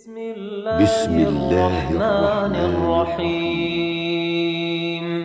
بسم الله الرحمن الرحيم.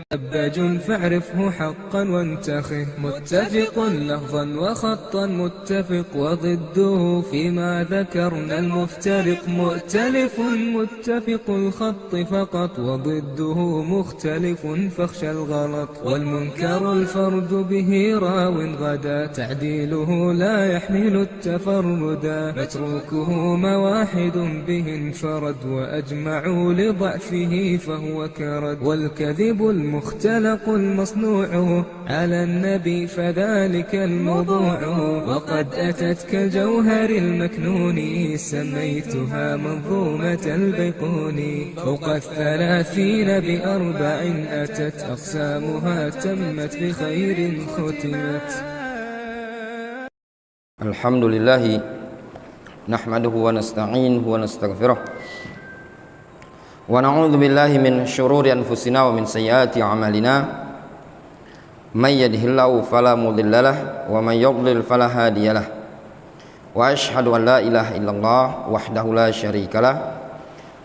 أباج فاعرفه حقا وانتخه، متفق لفظا وخطا متفق، وضده فيما ذكرنا المفترق، مؤتلف متفق الخط فقط، وضده مختلف فاخشى الغلط، والمنكر الفرد به راو غدا، تعديله لا يحمل التفردا، متروكه مواحد به انفرد، وأجمعوا لضعفه فهو كرد، والكذب المختلق المصنوع على النبي فذلك الموضوع، وقد أتت كالجوهر المكنون سميتها منظومة البيقوني، فوق 30 بأربع أتت أقسامها تمت بخير ختمت. الحمد لله نحمده ونستعينه ونستغفره ونعوذ بالله من شرور أنفسنا ومن سيئات أعمالنا، من يهده الله فلا مضل له ومن يضلل فلا هادي له، وأشهد أن لا إله إلا الله وحده لا شريك له،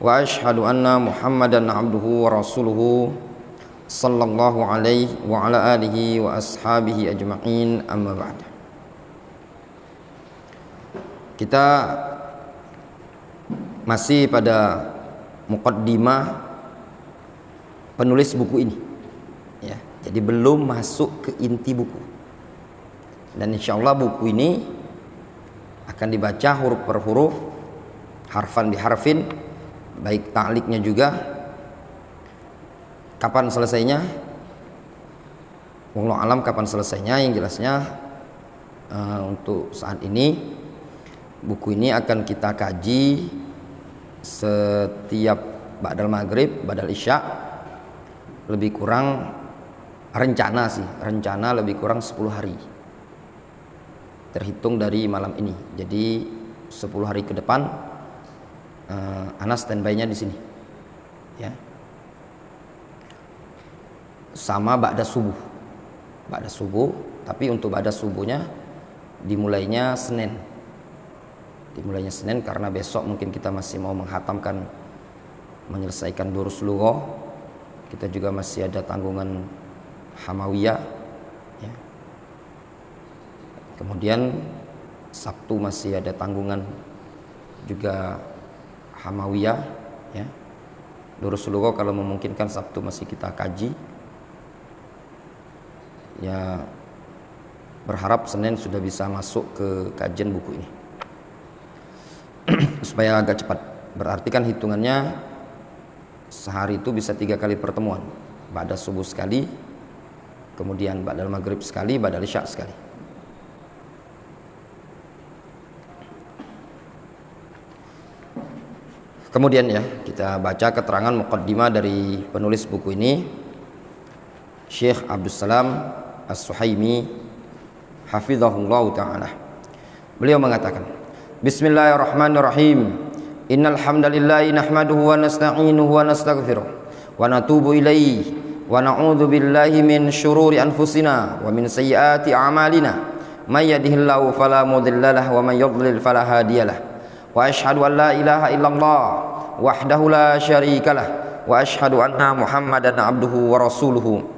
وأشهد أن محمدا عبده ورسوله صلى الله عليه وعلى آله وأصحابه أجمعين. أما بعد. Kita masih pada muqaddimah penulis buku ini, ya. Jadi belum masuk ke inti buku. Dan insyaallah buku ini akan dibaca huruf per huruf, harfan bi harfin, baik ta'liknya juga. Kapan selesainya? Wallahu alam kapan selesainya. Yang jelasnya untuk saat ini buku ini akan kita kaji setiap ba'dal maghrib, ba'dal isya, lebih kurang rencana lebih kurang 10 hari terhitung dari malam ini. Jadi 10 hari ke depan ana standby-nya di sini, ya. Sama ba'da subuh, tapi untuk ba'da subuhnya dimulainya Senin karena besok mungkin kita masih mau menyelesaikan durus lughah. Kita juga masih ada tanggungan Hamawiyah, ya. Kemudian Sabtu masih ada tanggungan juga Hamawiyah, ya. Durus lughah kalau memungkinkan Sabtu masih kita kaji. Ya, berharap Senin sudah bisa masuk ke kajian buku ini supaya agak cepat. Berarti kan hitungannya sehari itu bisa 3 kali pertemuan, ba'da subuh sekali, kemudian ba'dal maghrib sekali, ba'dal isya sekali. Kemudian ya, kita baca keterangan muqaddimah dari penulis buku ini, Syekh Abdus Salam As-Suhaimi hafizahullah ta'ala. Beliau mengatakan, Bismillahirrahmanirrahim. Innal hamdalillahi nahmaduhu wa nasta'inuhu wa nastaghfiruh wa natubu ilaihi wa na'udzu billahi min syururi anfusina wa min sayyiati a'malina. May yahdihillahu fala mudhillalah wa may yudlil fala hadiyalah. Wa asyhadu an la ilaha illallah wahdahu la syarikalah wa asyhadu anna Muhammadan abduhu wa rasuluhu.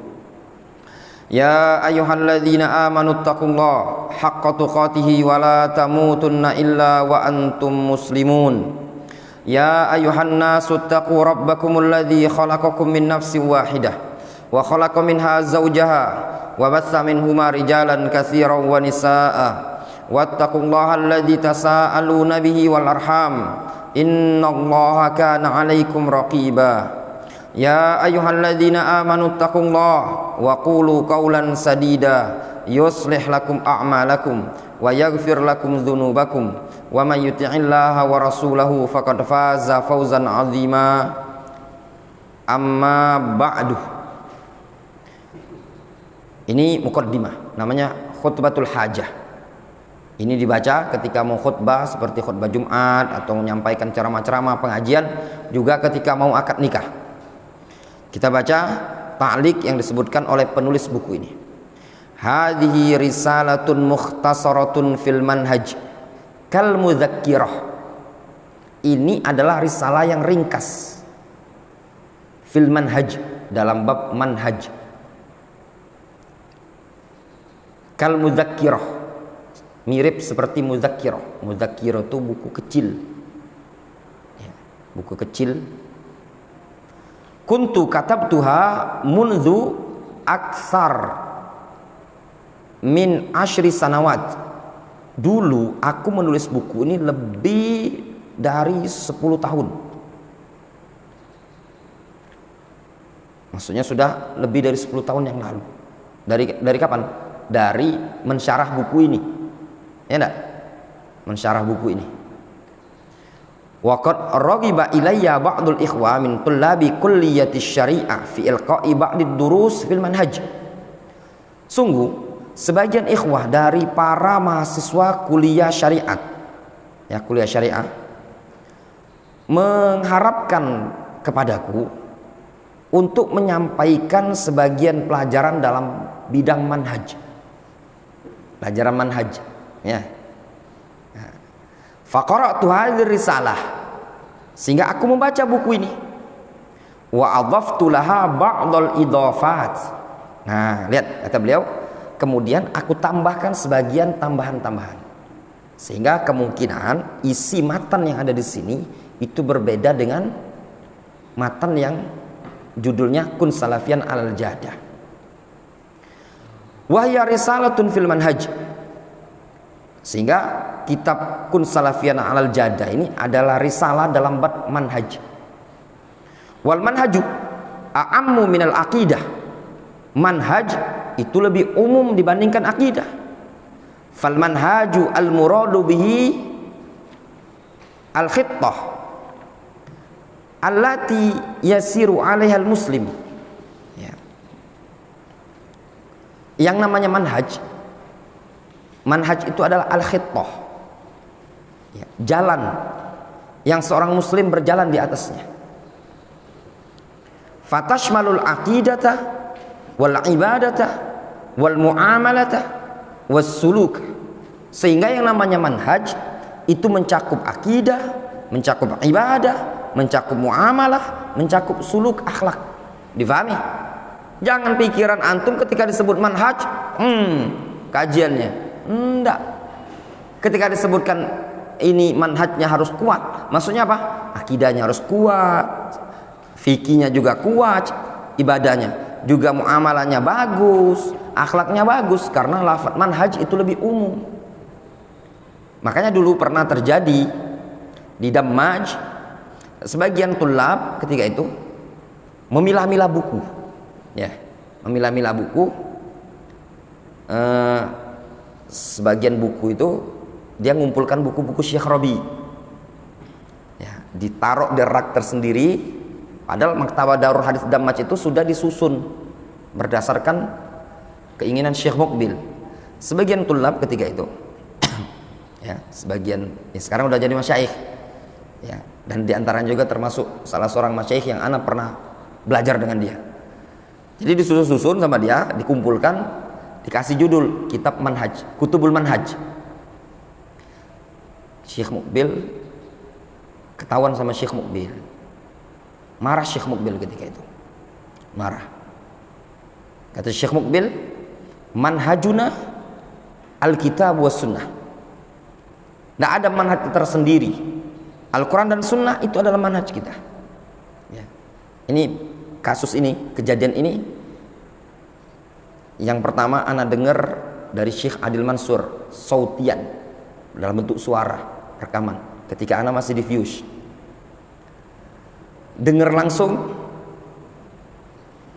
Ya ayyuhalladzina amanu taqullaha haqqa tuqatih wa la tamutunna illa wa antum muslimun. Ya ayyuhan nasu taqu rabbakumul ladzi khalaqakum min nafsin wahidah wa khalaqa minha zawjaha wa batha minhuma rijalan katsiran wa nisaa'a wattaqullaha alladzi tasaaluna bihi wal arham innallaha kana 'alaikum raqiba. Ya ayyuhalladzina amanu taqullaha wa qulu qawlan sadida yuslih lakum a'malakum wa yaghfir lakum dzunubakum wa may yuti'illaha wa rasulahu faqad faza fawzan 'azima. Amma ba'du. Ini muqaddimah, namanya khutbatul hajah. Ini dibaca ketika mau khutbah seperti khutbah Jumat atau menyampaikan ceramah-ceramah pengajian, juga ketika mau akad nikah. Kita baca ta'liq yang disebutkan oleh penulis buku ini. Hadhihi risalatun mukhtasaratun fil manhaj kal mudzakkirah Ini adalah risalah yang ringkas fil manhaj, dalam bab manhaj. Kal mudzakkirah, mirip seperti mudzakkirah. Mudzakkirah itu buku kecil ya, buku kecil. Kuntu katabtuha mundu aksar min 10 sanawat. Dulu aku menulis buku ini lebih dari 10 tahun. Maksudnya sudah lebih dari 10 tahun yang lalu. Dari kapan? Dari mensyarah buku ini. Ya enggak? Mensyarah buku ini. Wa qad raghiba ilayya ba'dul ikhwa min tullabi kulliyati syariah fi ilqa'i ba'did durus fil manhaj. Sungguh sebagian ikhwah dari para mahasiswa kuliah syariat, ya kuliah syariah, mengharapkan kepadaku untuk menyampaikan sebagian pelajaran dalam bidang manhaj, pelajaran manhaj, ya. Faqara'tu hadhihi risalah, sehingga aku membaca buku ini. Wa adhaftu laha ba'dal idhafat. Nah, lihat kata beliau, kemudian aku tambahkan sebagian tambahan-tambahan, sehingga kemungkinan isi matan yang ada di sini itu berbeda dengan matan yang judulnya Kun Salafiyan Alal Jadah. Wahya risalatun fil manhaj, sehingga kitab Kun Salafiyan Alal Jadah ini adalah risalah dalam bab manhaj. Wal manhaju a'ammu minal aqidah. Manhaj itu lebih umum dibandingkan akidah. Fal manhaju al muradu bihi al khittah allati yasiru 'alaiha al muslim. Ya. Yang namanya manhaj, manhaj itu adalah al khittah, ya, jalan yang seorang muslim berjalan di atasnya. Fatashmalul aqidata wal ibadata wal muamalata was suluk, sehingga yang namanya manhaj itu mencakup akidah, mencakup ibadah, mencakup muamalah, mencakup suluk, akhlak. Difahami? Jangan pikiran antum ketika disebut manhaj, kajiannya enggak. Ketika disebutkan ini manhajnya harus kuat, maksudnya apa? Akidahnya harus kuat, fikihnya juga kuat, ibadahnya juga, muamalahnya bagus, akhlaknya bagus, karena lafaz manhaj itu lebih umum. Makanya dulu pernah terjadi di Dammaj, sebagian tulab ketika itu memilah-milah buku, ya, memilah-milah buku. Sebagian buku itu dia ngumpulkan buku-buku Syekh Rabi, ya, ditaruh di rak tersendiri. Padahal Maktabah Darul Hadits Dammaj itu sudah disusun berdasarkan keinginan Syekh Mukbil. Sebagian tulab ketika itu ya, sebagian ya, sekarang udah jadi masyayikh, ya, dan diantaranya juga termasuk salah seorang masyayikh yang ana pernah belajar dengan dia. Jadi disusun-susun sama dia, dikumpulkan, dikasih judul kitab manhaj, kutubul manhaj. Syekh Mukbil ketahuan sama Syekh Mukbil, marah Syekh Mukbil ketika itu, marah. Kata Syekh Mukbil, manhajuna alkitab was sunnah. Tidak ada manhaj tersendiri, Al-Quran dan Sunnah itu adalah manhaj kita, ya. Ini kasus ini, kejadian ini yang pertama ana dengar dari Syekh Adil Mansur sautian, dalam bentuk suara rekaman, ketika ana masih di Fuse. Dengar langsung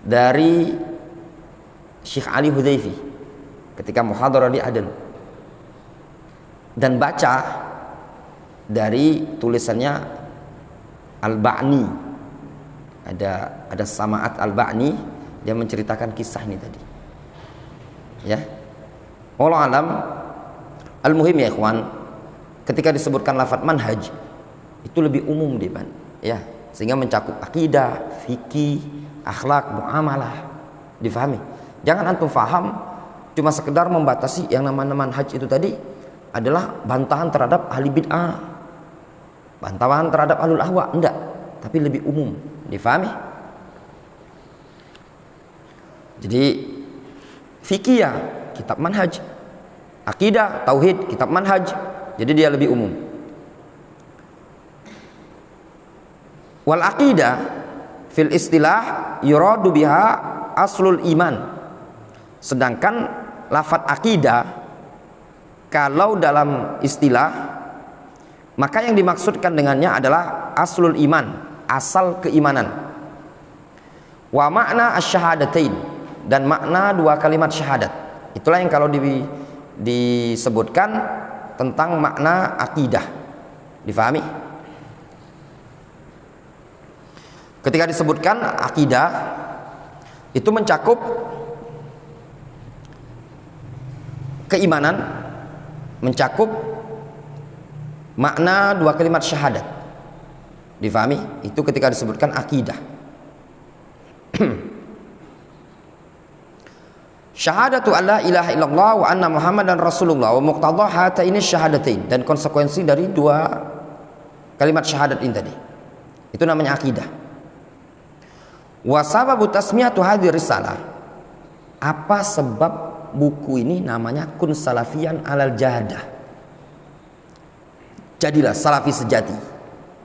dari Syekh Ali Hudayfi ketika muhadarah di Aden, dan baca dari tulisannya Al-Ba'ni, ada Sama'at Al-Ba'ni, dia menceritakan kisah ini tadi, ya. Wallahu alam. Al-muhim ya ikhwan, ketika disebutkan lafaz manhaj itu lebih umum ya, sehingga mencakup akidah, fikih, akhlak, muamalah. Difahami? Jangan antum faham cuma sekedar membatasi yang namanya manhaj itu tadi adalah bantahan terhadap ahli bid'ah. Bantahan terhadap ahlul ahwa enggak, tapi lebih umum. Difahami? Jadi fikih kitab manhaj, akidah, tauhid, kitab manhaj. Jadi dia lebih umum. Wal aqidah fil istilah yuradu biha aslul iman. Sedangkan lafadz akidah kalau dalam istilah maka yang dimaksudkan dengannya adalah aslul iman, asal keimanan. Wa makna asyhadatain, dan makna dua kalimat syahadat. Itulah yang kalau disebutkan tentang makna akidah. Difahami? Ketika disebutkan akidah itu mencakup keimanan, mencakup makna dua kalimat syahadat. Difahami? Itu ketika disebutkan akidah. Syahadatu alla ilaha illallah wa anna muhammadan rasulullah wa muqtadha hataini syahadatain, dan konsekuensi dari dua kalimat syahadat ini tadi. Itu namanya akidah. Wa sababu tasmiyatu hadhihi risalah, apa sebab buku ini namanya Kun Salafiyan alal Jahadah, jadilah salafi sejati.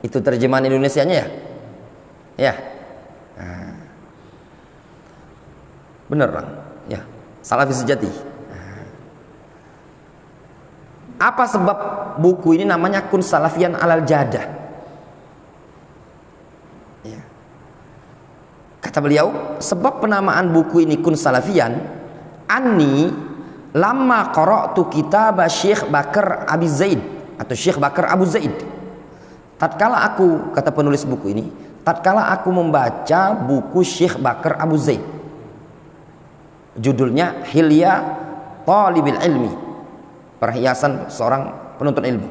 Itu terjemahan Indonesianya ya? Ya. Nah. Bener kan? Ya, salafi sejati. Nah. Apa sebab buku ini namanya Kun Salafiyan alal Jahadah? Ya. Kata beliau, sebab penamaan buku ini Kun Salafiyan, anni lamma qara'tu kitab Syekh Bakar Abi Zaid atau Syekh Bakar Abu Zaid. Tatkala aku, kata penulis buku ini, tatkala aku membaca buku Syekh Bakar Abu Zaid, judulnya Hilya Talibil Ilmi, perhiasan seorang penuntut ilmu.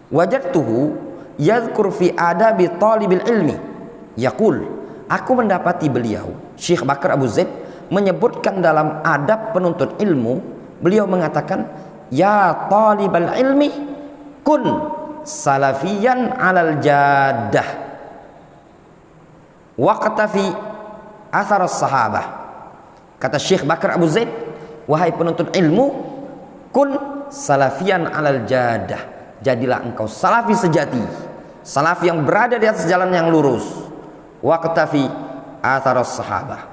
Wajadtuhu yadhkur fi adabi talibil ilmi yaqul, aku mendapati beliau Syekh Bakar Abu Zaid menyebutkan dalam adab penuntut ilmu, beliau mengatakan, ya talibal ilmi kun salafiyan alal jadah waqtafi athar sahabah. Kata Syekh Bakar Abu Zaid, wahai penuntut ilmu, kun salafiyan alal jadah, jadilah engkau salafi sejati, salafi yang berada di atas jalan yang lurus. Waqtafi athar sahabah,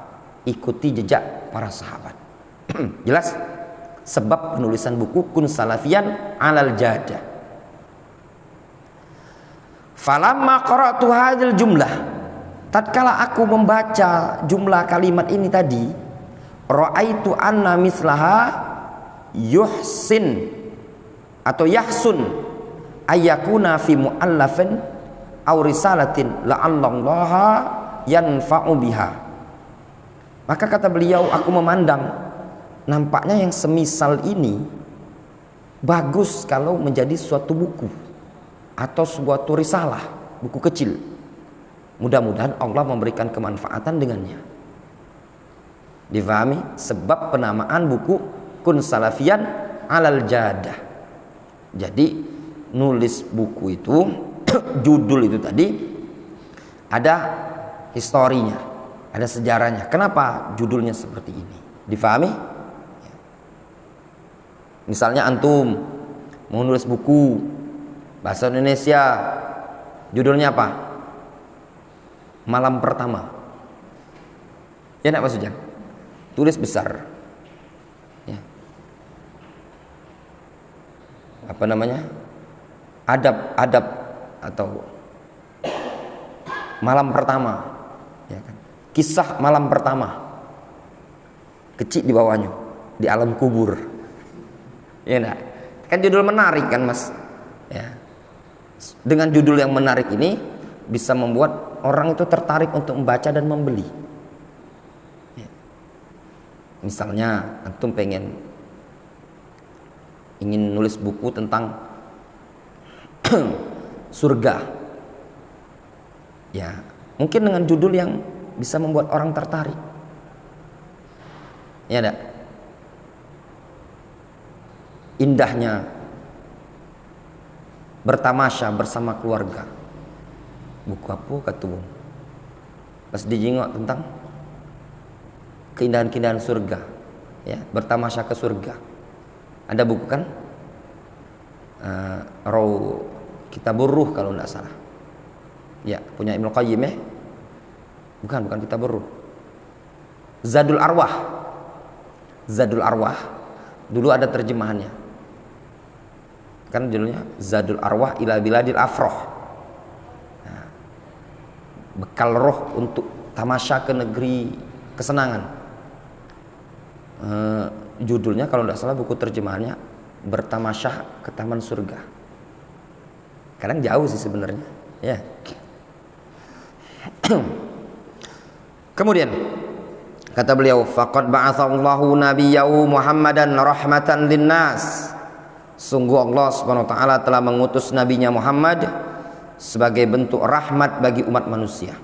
ikuti jejak para sahabat. Jelas? Sebab penulisan buku Kun Salafiyan alal Jadah. Falamma qara'tu hadhil jumlah, tatkala aku membaca jumlah kalimat ini tadi, ra'aitu anna mislaha yuhsin atau yahsun ayyakuna fi mu'allafin aw risalatin la'allallaha yanfa'u biha. Maka kata beliau, aku memandang nampaknya yang semisal ini bagus kalau menjadi suatu buku atau suatu risalah, buku kecil. Mudah-mudahan Allah memberikan kemanfaatan dengannya. Difahami? Sebab penamaan buku Kun Salafiyan alal Jadah. Jadi nulis buku itu judul itu tadi ada historinya, ada sejarahnya. Kenapa judulnya seperti ini? Difahami? Misalnya antum mau nulis buku bahasa Indonesia, judulnya apa? Malam Pertama. Ya enggak Pak Sujan? Tulis besar. Ya. Apa namanya? Adab atau Malam Pertama. Ya kan? Kisah Malam Pertama. Kecil di bawahnya, di alam kubur. Ya enggak? Kan judul menarik kan Mas? Ya. Dengan judul yang menarik ini bisa membuat orang itu tertarik untuk membaca dan membeli. Ya. Misalnya antum ingin nulis buku tentang surga. Ya, mungkin dengan judul yang bisa membuat orang tertarik. Ya enggak? Indahnya bertamasya bersama keluarga. Buku apa kata Bung? Pas dijengok tentang keindahan-keindahan surga, ya, bertamasya ke surga. Ada buku kan? Kitabur Ruh kalau tidak salah. Ya, punya Ibnu Qayyim ya. Bukan Kitabur Ruh. Zadul Arwah. Zadul Arwah. Dulu ada terjemahannya. Kan judulnya Zadul Arwah ila Biladil Afroh. Nah, bekal roh untuk tamasya ke negeri kesenangan. Judulnya kalau tidak salah buku terjemahannya Bertamasya ke Taman Surga. Kadang jauh sih sebenarnya, ya. Kemudian kata beliau, faqad ba'atsallahu nabiyyahu Muhammadan rahmatan linnas. Sungguh Allah Subhanahu wa taala telah mengutus nabinya Muhammad sebagai bentuk rahmat bagi umat manusia.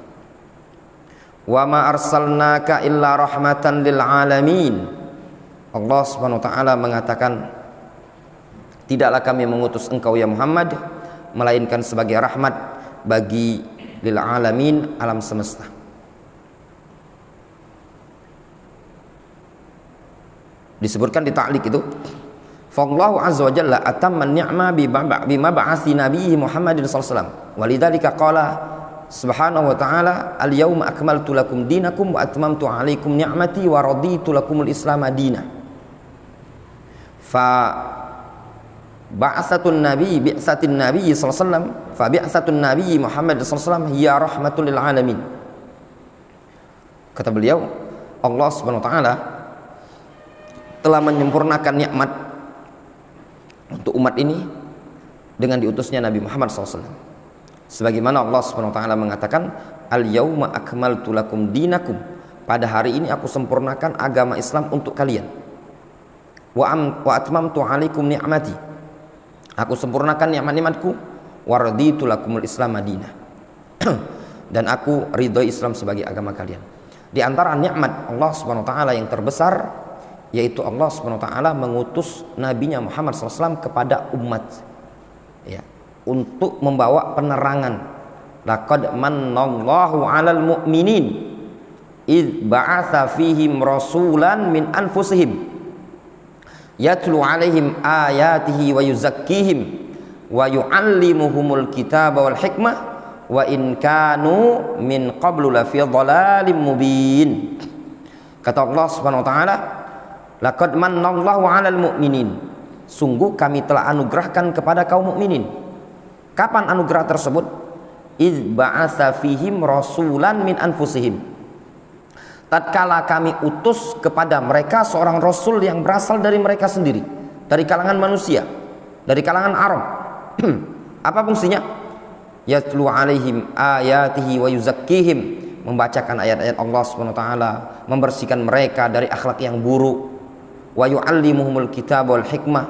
Wa ma arsalnaka illa rahmatan lil alamin. Allah Subhanahu wa taala mengatakan, tidaklah kami mengutus engkau ya Muhammad melainkan sebagai rahmat bagi lil alamin, alam semesta. Disebutkan di ta'liq itu, fallahu azza wa jalla atamma ni'ma bima ba'athi nabiyhi Muhammadin sallallahu alaihi wasallam. Walidzalika qala subhanahu wa ta'ala, al-yawma akmaltu lakum dinakum wa atmamtu 'alaikum ni'mati wa raditu lakumul islam madina. Fa ba'atsatun nabi bi'satin nabi sallallahu alaihi wasallam, fa bi'satun nabi Muhammad sallallahu alaihi wasallam hiya rahmatul lil alamin. Kata beliau, Allah Subhanahu wa taala telah menyempurnakan nikmat untuk umat ini dengan diutusnya Nabi Muhammad SAW. Sebagaimana Allah Subhanahu wa taala mengatakan, al-yauma akmaltu lakum dinakum, pada hari ini aku sempurnakan agama Islam untuk kalian. Wa atmamtu 'alaikum ni'mati, aku sempurnakan nikmat-nikmatku. Wa raditu lakumul islam madinah, dan aku ridhoi Islam sebagai agama kalian. Di antara nikmat Allah Subhanahu wa taala yang terbesar yaitu Allah Subhanahu wa taala mengutus nabinya Muhammad SAW kepada umat, ya, untuk membawa penerangan. Laqad mannallahu 'alal mu'minin id ba'atsa fihim rasulan min anfusihim yatlu 'alaihim ayatihi wa yuzakkihim wa yu'allimuhumul kitaba wal hikmah wa in kanu min qablu lafi dhalalim mubin. Kata Allah Subhanahu wa taala, laqad mannallahu 'alal mu'minin, sungguh kami telah anugerahkan kepada kaum mukminin. Kapan anugerah tersebut? Idz ba'atsa fihim rasulan min anfusihim, tatkala kami utus kepada mereka seorang rasul yang berasal dari mereka sendiri, dari kalangan manusia, dari kalangan Arab. Apa fungsinya? Yatlu 'alaihim ayatihi wa yuzakkihim, membacakan ayat-ayat Allah Subhanahu wa taala, membersihkan mereka dari akhlak yang buruk. Wa yu'allimuhumul kitab wal hikmah,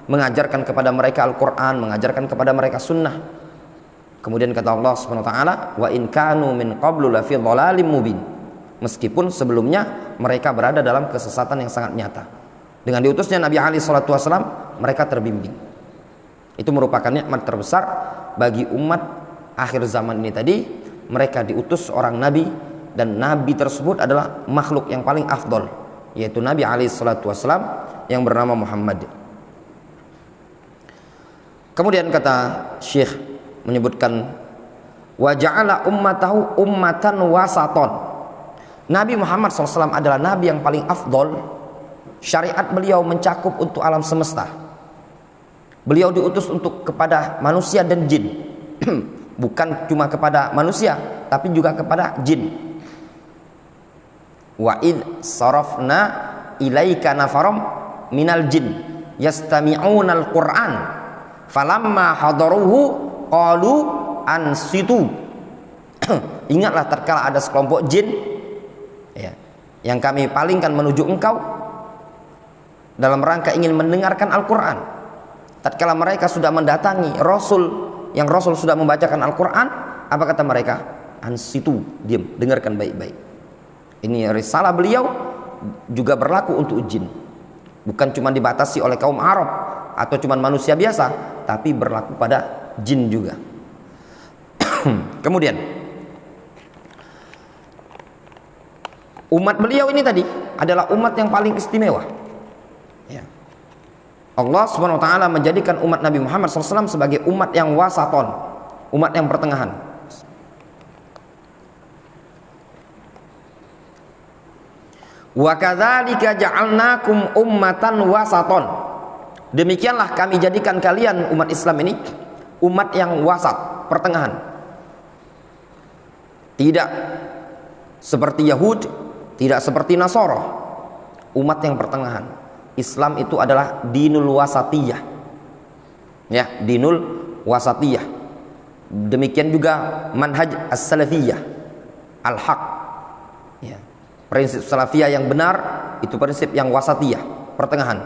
mengajarkan kepada mereka Al-Quran, mengajarkan kepada mereka sunnah. Kemudian kata Allah Subhanahu wa taala, wa in kanu min qablu lafi dhalalim mubin, meskipun sebelumnya mereka berada dalam kesesatan yang sangat nyata. Dengan diutusnya Nabi Ali sallallahu alaihi wasallam, mereka terbimbing. Itu merupakan nikmat terbesar bagi umat akhir zaman ini tadi. Mereka diutus seorang nabi, dan nabi tersebut adalah makhluk yang paling afdol, yaitu Nabi alaihi salatu wasallam yang bernama Muhammad. Kemudian kata Syekh menyebutkan, wa ja'ala ummatahu ummatan wasaton. Nabi Muhammad SAW adalah nabi yang paling afdol. Syariat beliau mencakup untuk alam semesta. Beliau diutus untuk kepada manusia dan jin. Bukan cuma kepada manusia, tapi juga kepada jin. Wa id sarafna ilaika nafaram minal jin yastami'una al-Qur'an falamma hadaruhu qalu ansitu. Ingatlah tatkala ada sekelompok jin, ya, yang kami palingkan menuju engkau dalam rangka ingin mendengarkan Al-Quran. Tatkala mereka sudah mendatangi Rasul, yang Rasul sudah membacakan Al-Quran, apa kata mereka? Ansitu, diam, dengarkan baik-baik. Ini risalah beliau juga berlaku untuk jin. Bukan cuma dibatasi oleh kaum Arab atau cuma manusia biasa, tapi berlaku pada jin juga. Kemudian umat beliau ini tadi adalah umat yang paling istimewa. Ya. Allah Subhanahu wa taala menjadikan umat Nabi Muhammad SAW sebagai umat yang wasaton, umat yang pertengahan. Wa kadzalika ja'alnakum ummatan wasaton. Demikianlah kami jadikan kalian umat Islam ini umat yang wasat, pertengahan. Tidak seperti Yahud, tidak seperti Nasara. Umat yang pertengahan. Islam itu adalah dinul wasatiyah. Ya, dinul wasatiyah. Demikian juga manhaj as-salafiyah, al-haq. Ya. Prinsip salafiyah yang benar itu prinsip yang wasatiyah, pertengahan.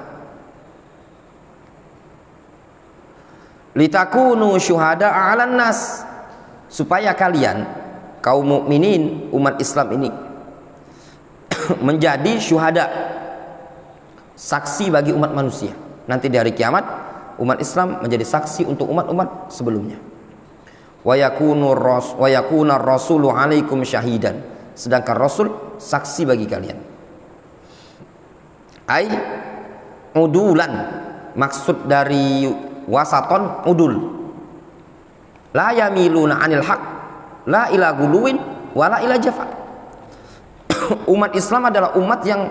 Litakunu syuhada'a 'alan nas, supaya kalian kaum mukminin umat Islam ini menjadi syuhada, saksi bagi umat manusia. Nanti di hari kiamat umat Islam menjadi saksi untuk umat-umat sebelumnya. Wa yakuna rasulu 'alaikum syahidan, sedangkan Rasul saksi bagi kalian. Ai udulan, maksud dari wasaton udul. La yamiluna 'anil haq, la ila guluwin wala ila jafa. Umat Islam adalah umat yang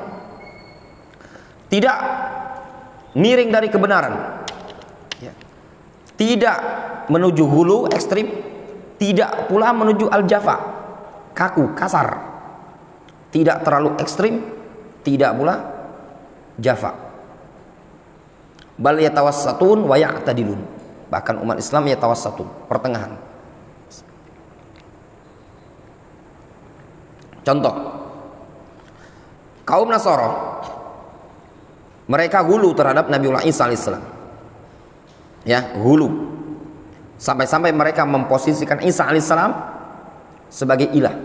tidak miring dari kebenaran, ya. Tidak menuju hulu ekstrim, tidak pula menuju al-jafa, kaku, kasar. Tidak terlalu ekstrim, tidak pula jafa. Bal yatawassatun wa ya'tadilun. Bahkan umat Islam yatawassatun, pertengahan. Contoh, kaum Nasara, mereka hulu terhadap Nabiullah Isa alaihissalam. Ya, hulu. Sampai-sampai mereka memposisikan Isa alaihissalam sebagai ilah,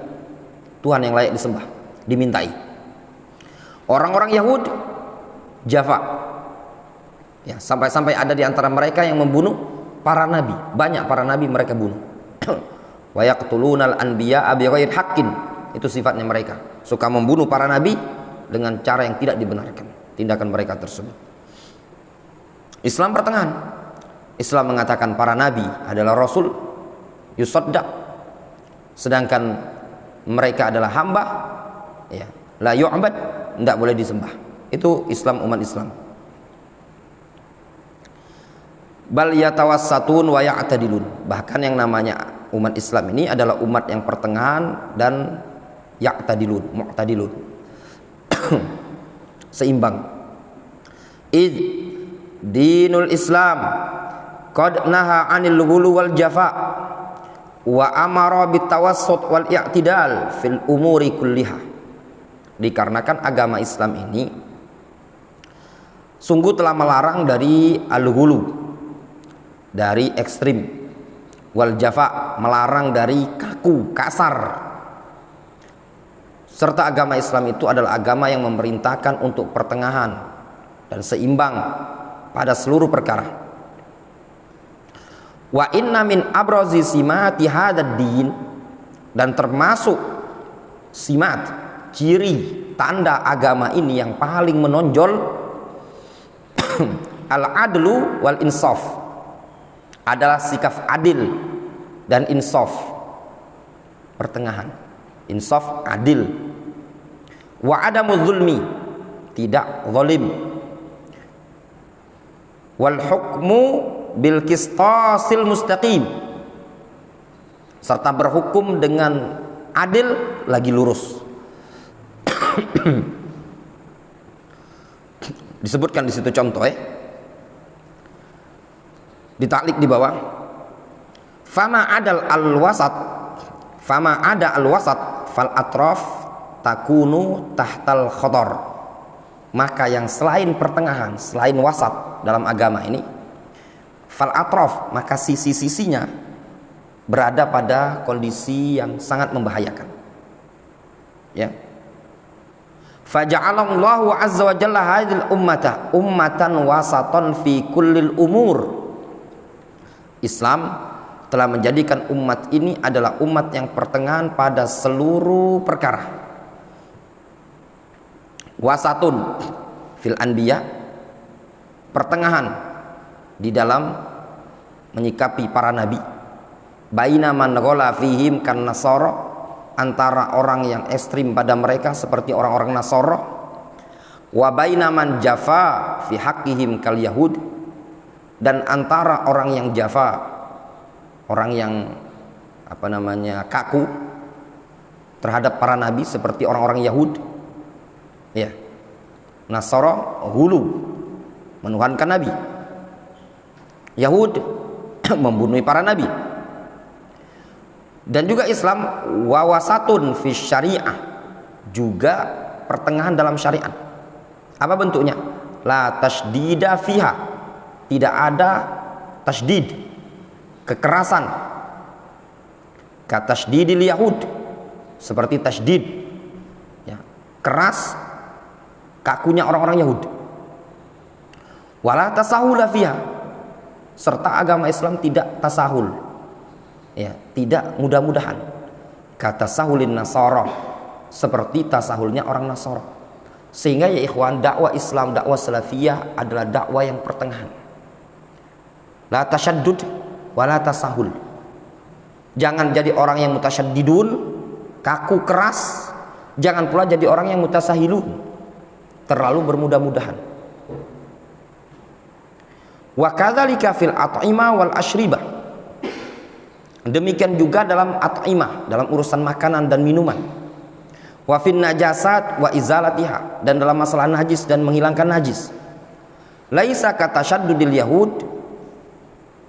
Tuhan yang layak disembah, dimintai. Orang-orang Yahud jafa. Ya, sampai-sampai ada di antara mereka yang membunuh para nabi. Banyak para nabi mereka bunuh. Wa yaqtulunal anbiya'a bighairi haqqin. Itu sifatnya mereka, suka membunuh para nabi dengan cara yang tidak dibenarkan, tindakan mereka tersebut. Islam pertengahan. Islam mengatakan para nabi adalah rasul yusaddaq, sedangkan mereka adalah hamba, ya, la yu'bad, tidak boleh disembah. Itu Islam, umat Islam. Bal yatawassatun wa ya'tadilun. Bahkan yang namanya umat Islam ini adalah umat yang pertengahan dan ya'tadilun, mu'tadilun. Seimbang. Id dinul Islam qad naha 'anil ghulu wal jafa wa amara bitawassut wal i'tidal fil umuri kulliha. Dikarenakan agama Islam ini sungguh telah melarang dari al-ghulu, dari ekstrim, wal jafa, melarang dari kaku, kasar. Serta agama Islam itu adalah agama yang memerintahkan untuk pertengahan dan seimbang pada seluruh perkara. Wa inna min abrazi simati hadzal din, dan termasuk simat, ciri, tanda agama ini yang paling menonjol al-adlu wal insaf, adalah sikap adil dan insaf, pertengahan. Insaf, adil. Wa adamu zulmi, tidak zalim. Wal hukmu bil qistasil mustaqim, serta berhukum dengan adil lagi lurus. Disebutkan di situ contoh, ditaklik di bawah. Fama ada al-wasat fal atraf takunu tahtal khotor. Maka yang selain pertengahan, selain wasat dalam agama ini, fal atraf, maka sisi-sisinya berada pada kondisi yang sangat membahayakan. Ya. Faja'alallahu azza wa jalla hadhil ummata ummatan wasatan fi kullil umur. Islam telah menjadikan umat ini adalah umat yang pertengahan pada seluruh perkara. Wasatun fil anbiya, pertengahan di dalam menyikapi para nabi. Baina man ghala fihim kan nasara, antara orang yang ekstrim pada mereka seperti orang-orang Nasara. Wa baina man jafa fi haqqihim kal yahud, dan antara orang yang jafa, orang yang kaku terhadap para nabi seperti orang-orang Yahud. Ya. Nasara hulu, menuhankan nabi. Yahud membunuh para nabi. Dan juga Islam wawasatun fi syariah, juga pertengahan dalam syariat. Apa bentuknya? La tasdida fiha, tidak ada tasdid, kekerasan. Ka tasdidil yahud, seperti tasdid, ya, keras kakunya orang-orang Yahud. Wala tasahula fiha, serta agama Islam tidak tasahul, ya, tidak mudah-mudahan. Kata sahulin Nasara, seperti tasahulnya orang Nasara. Sehingga ya ikhwan, dakwah Islam, dakwah salafiyah adalah dakwah yang pertengahan. La tasyaddud wa la tasahul. Jangan jadi orang yang mutasyaddidun, kaku keras. Jangan pula jadi orang yang mutasahilun, terlalu bermudah-mudahan. Wa kadzalika fil at'imah wal ashribah, demikian juga dalam at'imah, dalam urusan makanan dan minuman. Wa fin najasat wa izalatiha, dan dalam masalah najis dan menghilangkan najis. Laisa katasyaddudil yahud,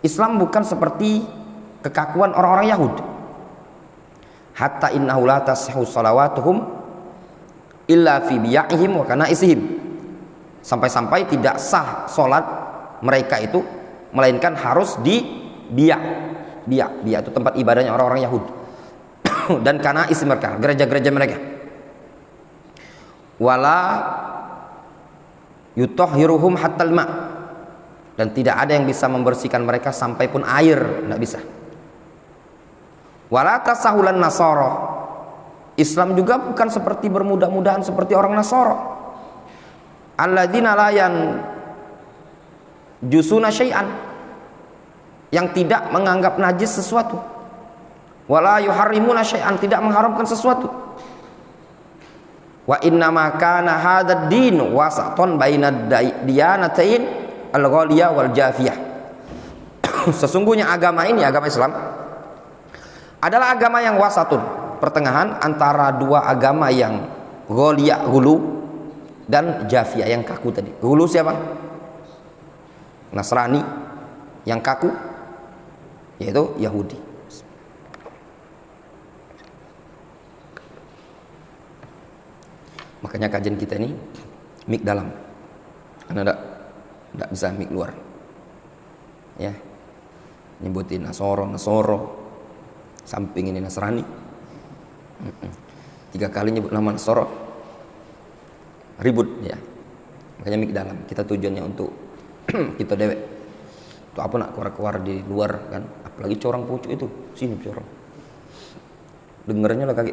Islam bukan seperti kekakuan orang-orang Yahud. Hatta innahu la tasihhu salawatuhum illa fi biyaihim wa kanaisihim, sampai-sampai tidak sah salat mereka itu melainkan harus di biya. Biya itu tempat ibadahnya orang-orang Yahud dan kanais mereka, gereja-gereja mereka. Wala yutahhiruhum hatta al-ma, dan tidak ada yang bisa membersihkan mereka sampai pun air, tidak bisa. Wala tasahulan Nasara, Islam juga bukan seperti bermudah-mudahan seperti orang Nasara. Alladzina la yanjusuna syai'an, yang tidak menganggap najis sesuatu. Wala yuharrimuna syai'an, tidak mengharamkan sesuatu. Wa inna ma kana hadzal din wasatan baina diyanatain al-ghaliyah wal jafiyah. Sesungguhnya agama ini, agama Islam adalah agama yang wasatun, pertengahan antara dua agama yang ghaliyah, hulu, dan jafiyah, yang kaku tadi. Hulu siapa? Nasrani. Yang kaku yaitu Yahudi. Makanya kajian kita ini mik dalam, karena tidak bisa mik luar, ya. Nyebutin Nasoro, samping ini Nasrani, 3 kali nyebut nama Nasoro, ribut, ya. Makanya mik dalam, kita tujuannya untuk kita dewek. Itu apa nak keluar-keluar di luar kan, apalagi corang pucuk itu, sini corang. Dengernya lah kaki,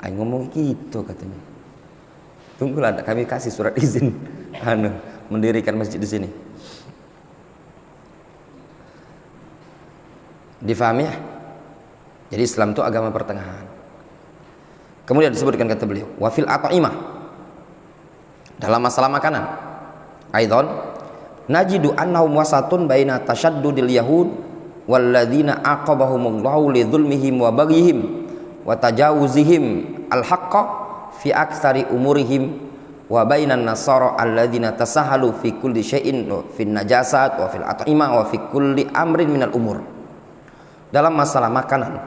ayo ngomong gitu katanya. Tunggulah, kami kasih surat izin mendirikan masjid di sini. Difahami ya? Jadi Islam itu agama pertengahan. Kemudian disebutkan kata beliau, wa fil at'imah, dalam masalah makanan. Aidan najidu annahum wasatun baina tasyaddudil yahud walladzina aqabahumullahu li dzulmihim wa baghihim wa tajawuzihim al-haqqa fi aktsari umurihim wa bainan nasara alladzina tasahalu fi kulli syai'in fi najasat wa fil at'imah wa fi kulli amrin minal umur. Dalam masalah makanan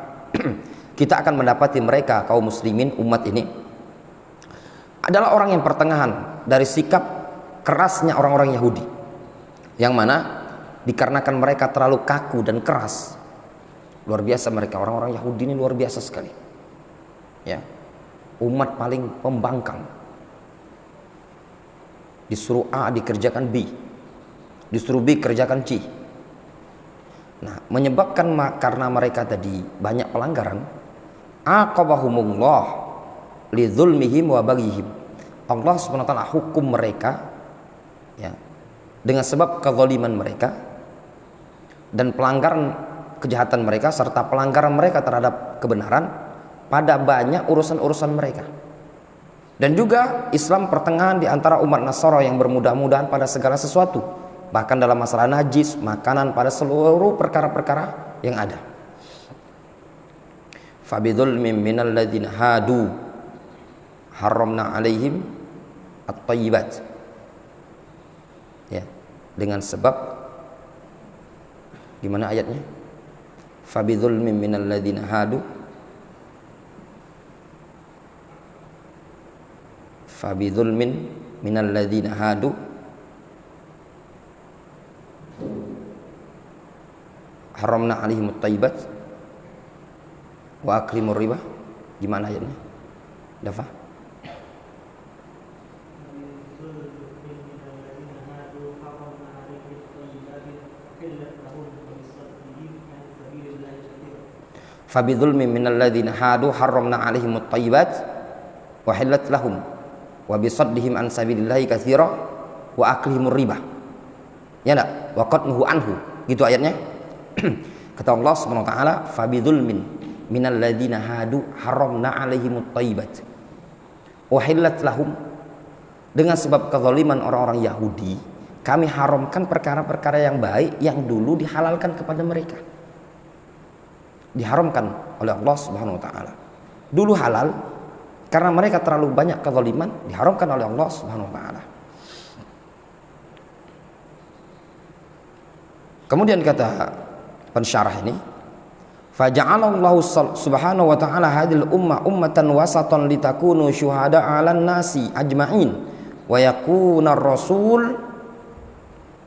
kita akan mendapati mereka kaum muslimin, umat ini adalah orang yang pertengahan dari sikap kerasnya orang-orang Yahudi, yang mana dikarenakan mereka terlalu kaku dan keras. Luar biasa mereka, orang-orang Yahudi ini luar biasa sekali, ya. Umat paling pembangkang. Disuruh A dikerjakan B, disuruh B kerjakan C. Nah, menyebabkan karena mereka tadi banyak pelanggaran, aqabahumullah lidzulmihim wa baghihim. Allah Subhanahu wa taala hukum mereka ya dengan sebab kezaliman mereka dan pelanggaran kejahatan mereka serta pelanggaran mereka terhadap kebenaran pada banyak urusan-urusan mereka. Dan juga Islam pertengahan di antara umat Nasara yang bermudah-mudahan pada segala sesuatu, bahkan dalam masalah najis, makanan, pada seluruh perkara-perkara yang ada. Fabidzulmin minal ladzina hadu haramna alaihim at-thayyibat. Ya, dengan sebab gimana ayatnya? Fabidzulmin minal ladzina hadu Fabidzulmin minal ladzina hadu haramna alaihim at-thayyibat wa akrimur riba. Gimana ayatnya? Dafa? Fabidzulmin minal ladzina hadu haramna alaihim at-thayyibat wa hillat lahum wa bisaddihim an sabilillahi katsira wa aklihimur riba. Ya enggak? Wa qadnuhu anhu. Gitu ayatnya. Kata Allah Subhanahu wa taala, fabidzulmin minal ladzina hadu haramna alaihimut thayyibat wa hillat lahum. Dengan sebab kezaliman orang-orang Yahudi, kami haramkan perkara-perkara yang baik yang dulu dihalalkan kepada mereka. Diharamkan oleh Allah Subhanahu wa taala. Dulu halal, karena mereka terlalu banyak kezaliman, diharamkan oleh Allah Subhanahu wa taala. Kemudian kata pensyarah ini, faja'alallahu subhanahu wa ta'ala hadhil ummatan wasatan litakunu syuhada 'alan nasi ajma'in wa yakuna ar-rasul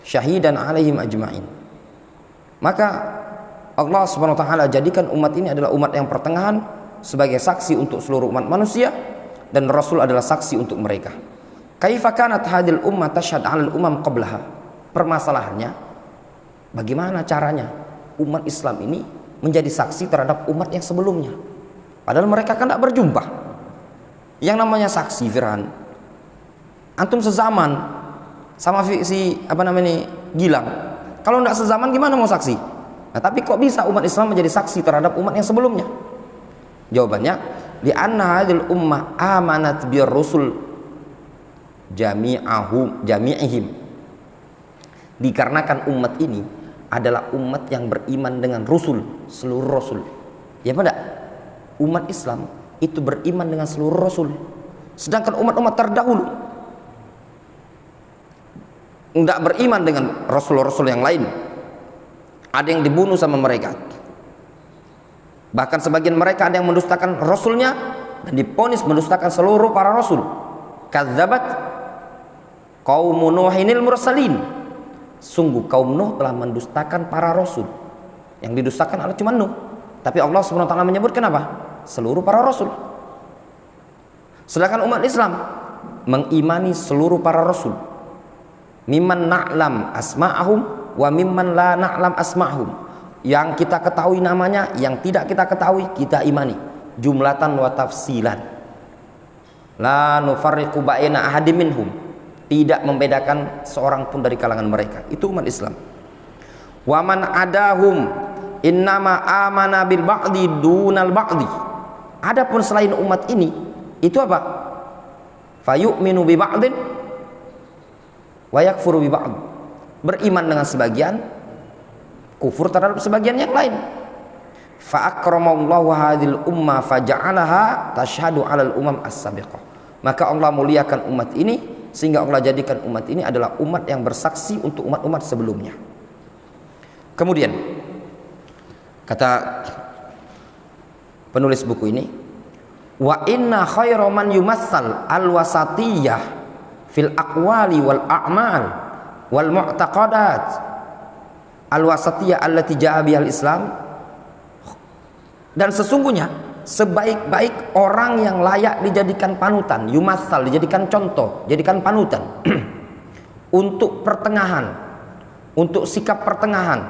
syahidan 'alaihim ajma'in. Maka Allah Subhanahu wa taala jadikan umat ini adalah umat yang pertengahan sebagai saksi untuk seluruh umat manusia, dan Rasul adalah saksi untuk mereka. Kaifa kanat hadhil ummah tashhad 'alal umam qablaha? Permasalahannya, bagaimana caranya umat Islam ini menjadi saksi terhadap umat yang sebelumnya? Padahal mereka kan tidak berjumpa. Yang namanya saksi, Firhan, antum sezaman sama si Gilang. Kalau tidak sezaman gimana mau saksi? Nah, tapi kok bisa umat Islam menjadi saksi terhadap umat yang sebelumnya? Jawabannya, li'anna hadhil ummah amanat bir rusul jami'ihim. Dikarenakan umat ini adalah umat yang beriman dengan Rasul, seluruh Rasul. Ya pada umat Islam itu beriman dengan seluruh Rasul. Sedangkan umat-umat terdahulu tidak beriman dengan Rasul-Rasul yang lain. Ada yang dibunuh sama mereka. Bahkan sebagian mereka ada yang mendustakan Rasulnya dan diponis mendustakan seluruh para Rasul. Kadzabat qaumun Nuhinil mursalin. Sungguh kaum Nuh telah mendustakan para Rasul. Yang didustakan adalah cuma Nuh. Tapi Allah SWT menyebutkan apa? Seluruh para Rasul. Sedangkan umat Islam mengimani seluruh para Rasul. Mimman na'lam asma'ahum wa mimman la na'lam asma'ahum. Yang kita ketahui namanya, yang tidak kita ketahui kita imani. Jumlatan wa tafsilan. La nufarriqu baina ahadim minhum. Tidak membedakan seorang pun dari kalangan mereka. Itu umat Islam. Wa man adahum innama amana bil ba'di dunal ba'di. Adapun selain umat ini, itu apa? Fayu'minu bi ba'din wa yakfuru bi ba'd. Beriman dengan sebagian, kufur terhadap sebagian yang lain. Fa akramallahu hadhil ummah faja'alaha tashhadu 'alal umam as-sabiqah. Maka Allah muliakan umat ini sehingga Allah jadikan umat ini adalah umat yang bersaksi untuk umat-umat sebelumnya. Kemudian kata penulis buku ini, wa inna khairu man yumassal al-wasatiyah fil aqwali wal a'mal wal mu'taqadat al-wasatiyah allati ja'a bihal Islam. Dan sesungguhnya sebaik-baik orang yang layak dijadikan panutan, yumassal, dijadikan contoh, jadikan panutan untuk pertengahan, untuk sikap pertengahan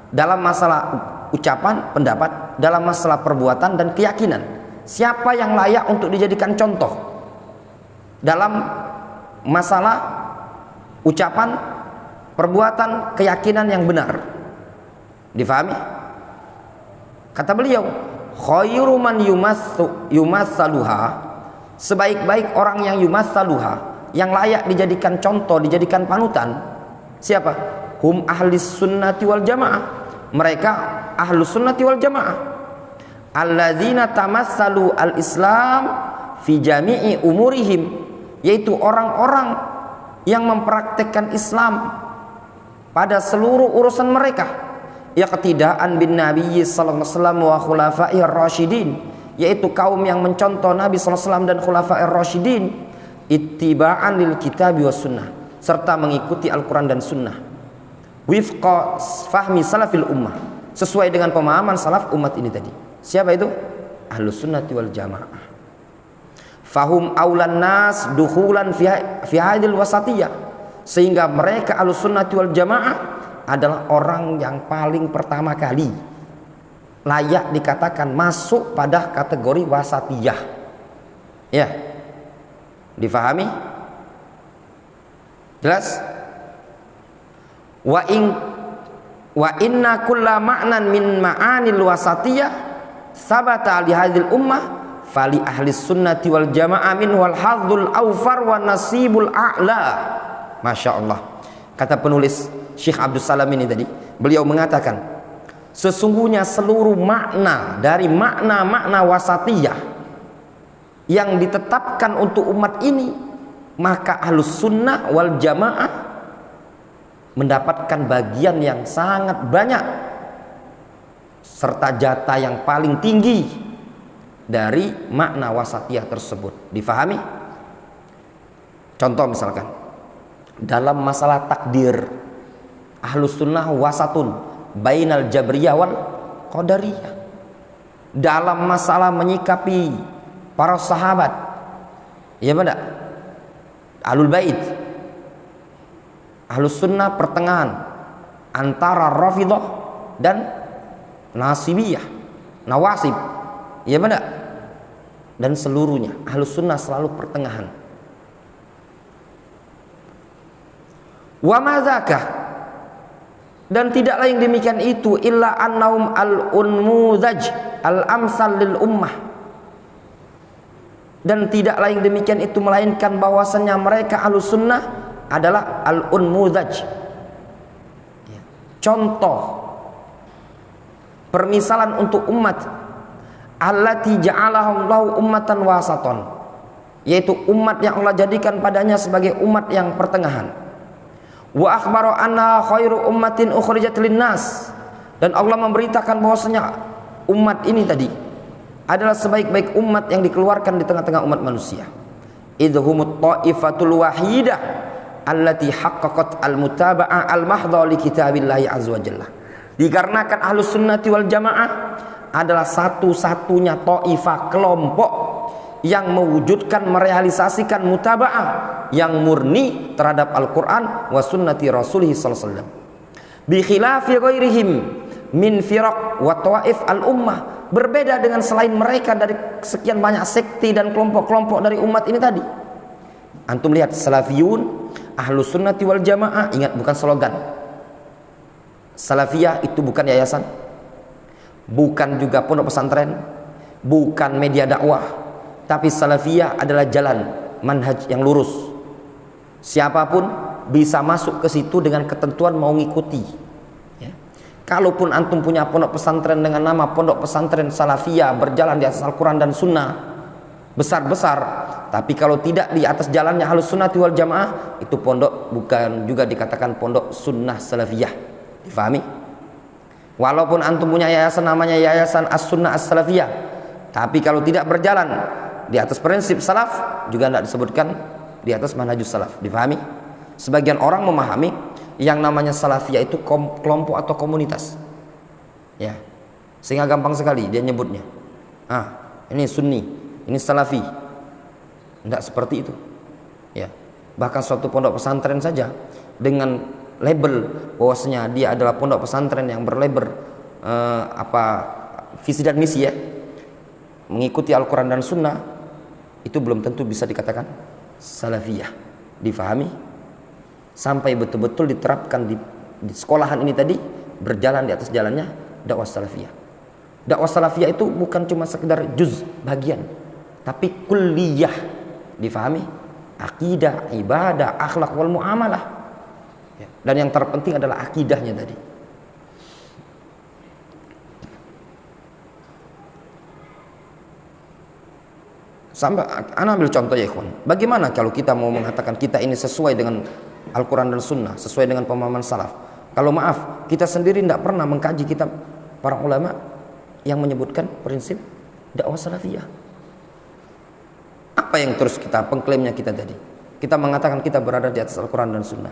dalam masalah ucapan, pendapat, dalam masalah perbuatan dan keyakinan. Siapa yang layak untuk dijadikan contoh dalam masalah ucapan, perbuatan, keyakinan yang benar? Difahami? Kata beliau, khairu man yumatsaluha, sebaik-baik orang yang yumatsaluha, yang layak dijadikan contoh, dijadikan panutan. Siapa? Hum ahlis sunnati wal jamaah. Mereka ahlus sunnati wal jamaah. Alladzina tamassalu al-islam fi jami'i umurihim, yaitu orang-orang yang mempraktekkan Islam pada seluruh urusan mereka. Iqtidaan bin Nabi sallallahu alaihi wasallam wa khulafa'ir rasyidin, yaitu kaum yang mencontoh Nabi sallallahu alaihi wasallam dan khulafa'ir rasyidin. Ittiba'an lil kitabi was sunnah, serta mengikuti Al-Quran dan sunnah. Wifqa fahmi salafil ummah, sesuai dengan pemahaman salaf umat ini tadi. Siapa itu? Ahlus sunnati wal jamaah. Fahum aulan nas dukhulan fi hadil wasatiyah, sehingga mereka ahlus sunnati wal jamaah adalah orang yang paling pertama kali layak dikatakan masuk pada kategori wasatiyah. Ya, difahami? Jelas? Wa inna kulla ma'nan min ma'anil wasatiyah sabata li hadhil ummah fali ahli sunnati wal jamaah min wal hadzul awfar wa nasibul a'la. Masya Allah. Kata penulis Syekh Abdus Salam ini tadi, beliau mengatakan, sesungguhnya seluruh makna dari makna-makna wasatiyah yang ditetapkan untuk umat ini, maka ahlus sunnah wal jamaah mendapatkan bagian yang sangat banyak serta jatah yang paling tinggi dari makna wasatiyah tersebut. Difahami? Contoh misalkan dalam masalah takdir, ahlus sunnah wasatun bainal jabriyah wal qadariyah. Dalam masalah menyikapi para sahabat, ya benar, ahlul bait, ahlus sunnah pertengahan antara Rafidhah dan Nasibiyah, Nawasib, ya benar, dan seluruhnya ahlus sunnah selalu pertengahan. Wa madzaka, dan tidaklah yang demikian itu illa annahum al-unmuzaj al-amsal lil ummah, dan tidaklah yang demikian itu melainkan bahwasannya mereka ahlus sunnah adalah al-unmuzaj, contoh permisalan untuk umat, allati ja'alahullahu ummatan wasaton, yaitu umat yang Allah jadikan padanya sebagai umat yang pertengahan. Wa akhbara anna khairu ummatin ukhrijat linnas, dan Allah memberitakan bahwasanya umat ini tadi adalah sebaik-baik umat yang dikeluarkan di tengah-tengah umat manusia. Idhumut ta'ifatul wahidah allati haqqaqat al-mutaba'ah al-mahdha li kitabillahi azza wa jalla. Dikarenakan ahlus sunnati wal jamaah adalah satu-satunya ta'ifah, kelompok yang mewujudkan, merealisasikan mutaba'ah yang murni terhadap Al-Quran wa sunnati Rasulih sallallahu alaihi wasallam, bi khilafi ghairihim min firaq wa tawaif al-ummah, berbeda dengan selain mereka dari sekian banyak sekte dan kelompok-kelompok dari umat ini tadi. Antum lihat salafiyun, ahlus sunnati wal jamaah, ingat bukan slogan. Salafiyah itu bukan yayasan, bukan juga pondok pesantren, bukan media dakwah, tapi salafiyah adalah jalan manhaj yang lurus. Siapapun bisa masuk ke situ dengan ketentuan mau ngikuti, ya. Kalaupun antum punya pondok pesantren dengan nama pondok pesantren salafiyah berjalan di atas Al-Quran dan Sunnah besar-besar, tapi kalau tidak di atas jalannya ahlus sunnati wal jamaah, itu pondok bukan juga dikatakan pondok sunnah salafiyah. Difahami? Walaupun antum punya yayasan namanya yayasan as-sunnah as-salafiyah, tapi kalau tidak berjalan di atas prinsip salaf, juga tidak disebutkan di atas manhajus salaf. Difahami? Sebagian orang memahami yang namanya salafiyah itu kelompok atau komunitas, ya, sehingga gampang sekali dia nyebutnya. Ini sunni, ini salafi. Tidak seperti itu, ya. Bahkan suatu pondok pesantren saja dengan label bahwasanya dia adalah pondok pesantren yang berlabel visi dan misi ya, mengikuti Al-Quran dan Sunnah, itu belum tentu bisa dikatakan salafiyah. Difahami sampai betul-betul diterapkan di sekolahan ini tadi, berjalan di atas jalannya dakwah salafiyah. Dakwah salafiyah itu bukan cuma sekedar juz bagian, tapi kulliyah. Difahami akidah, ibadah, akhlak wal muamalah ya. Dan yang terpenting adalah akidahnya tadi. Sampai ana ambil contoh ya ikhwan. Bagaimana kalau kita mau mengatakan kita ini sesuai dengan Al-Quran dan Sunnah, sesuai dengan pemahaman salaf, kalau maaf kita sendiri tidak pernah mengkaji kitab para ulama yang menyebutkan prinsip dakwah salafiyah. Apa yang terus kita pengklaimnya kita tadi? Kita mengatakan kita berada di atas Al-Quran dan Sunnah.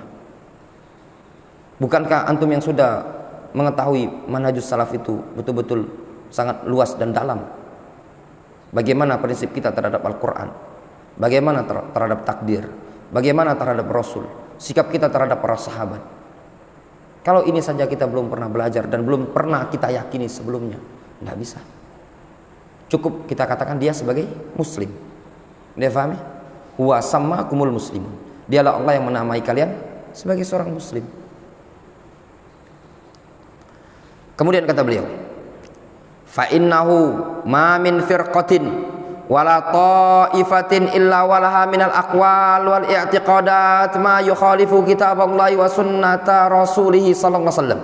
Bukankah antum yang sudah mengetahui manhajus salaf itu betul-betul sangat luas dan dalam? Bagaimana prinsip kita terhadap Al-Quran, bagaimana terhadap takdir, bagaimana terhadap Rasul, sikap kita terhadap para sahabat. Kalau ini saja kita belum pernah belajar dan belum pernah kita yakini sebelumnya, tidak bisa. Cukup kita katakan dia sebagai muslim. Dia fahami? Huwa sammakumul muslimun. Dialah Allah yang menamai kalian sebagai seorang muslim. Kemudian kata beliau, fa innahu ma min firqatin wala ta'ifatin illa walaha minal aqwal wal i'tiqadat ma yukhalifu kitaballahi wa sunnata rasulih sallallahu alaihi wasallam.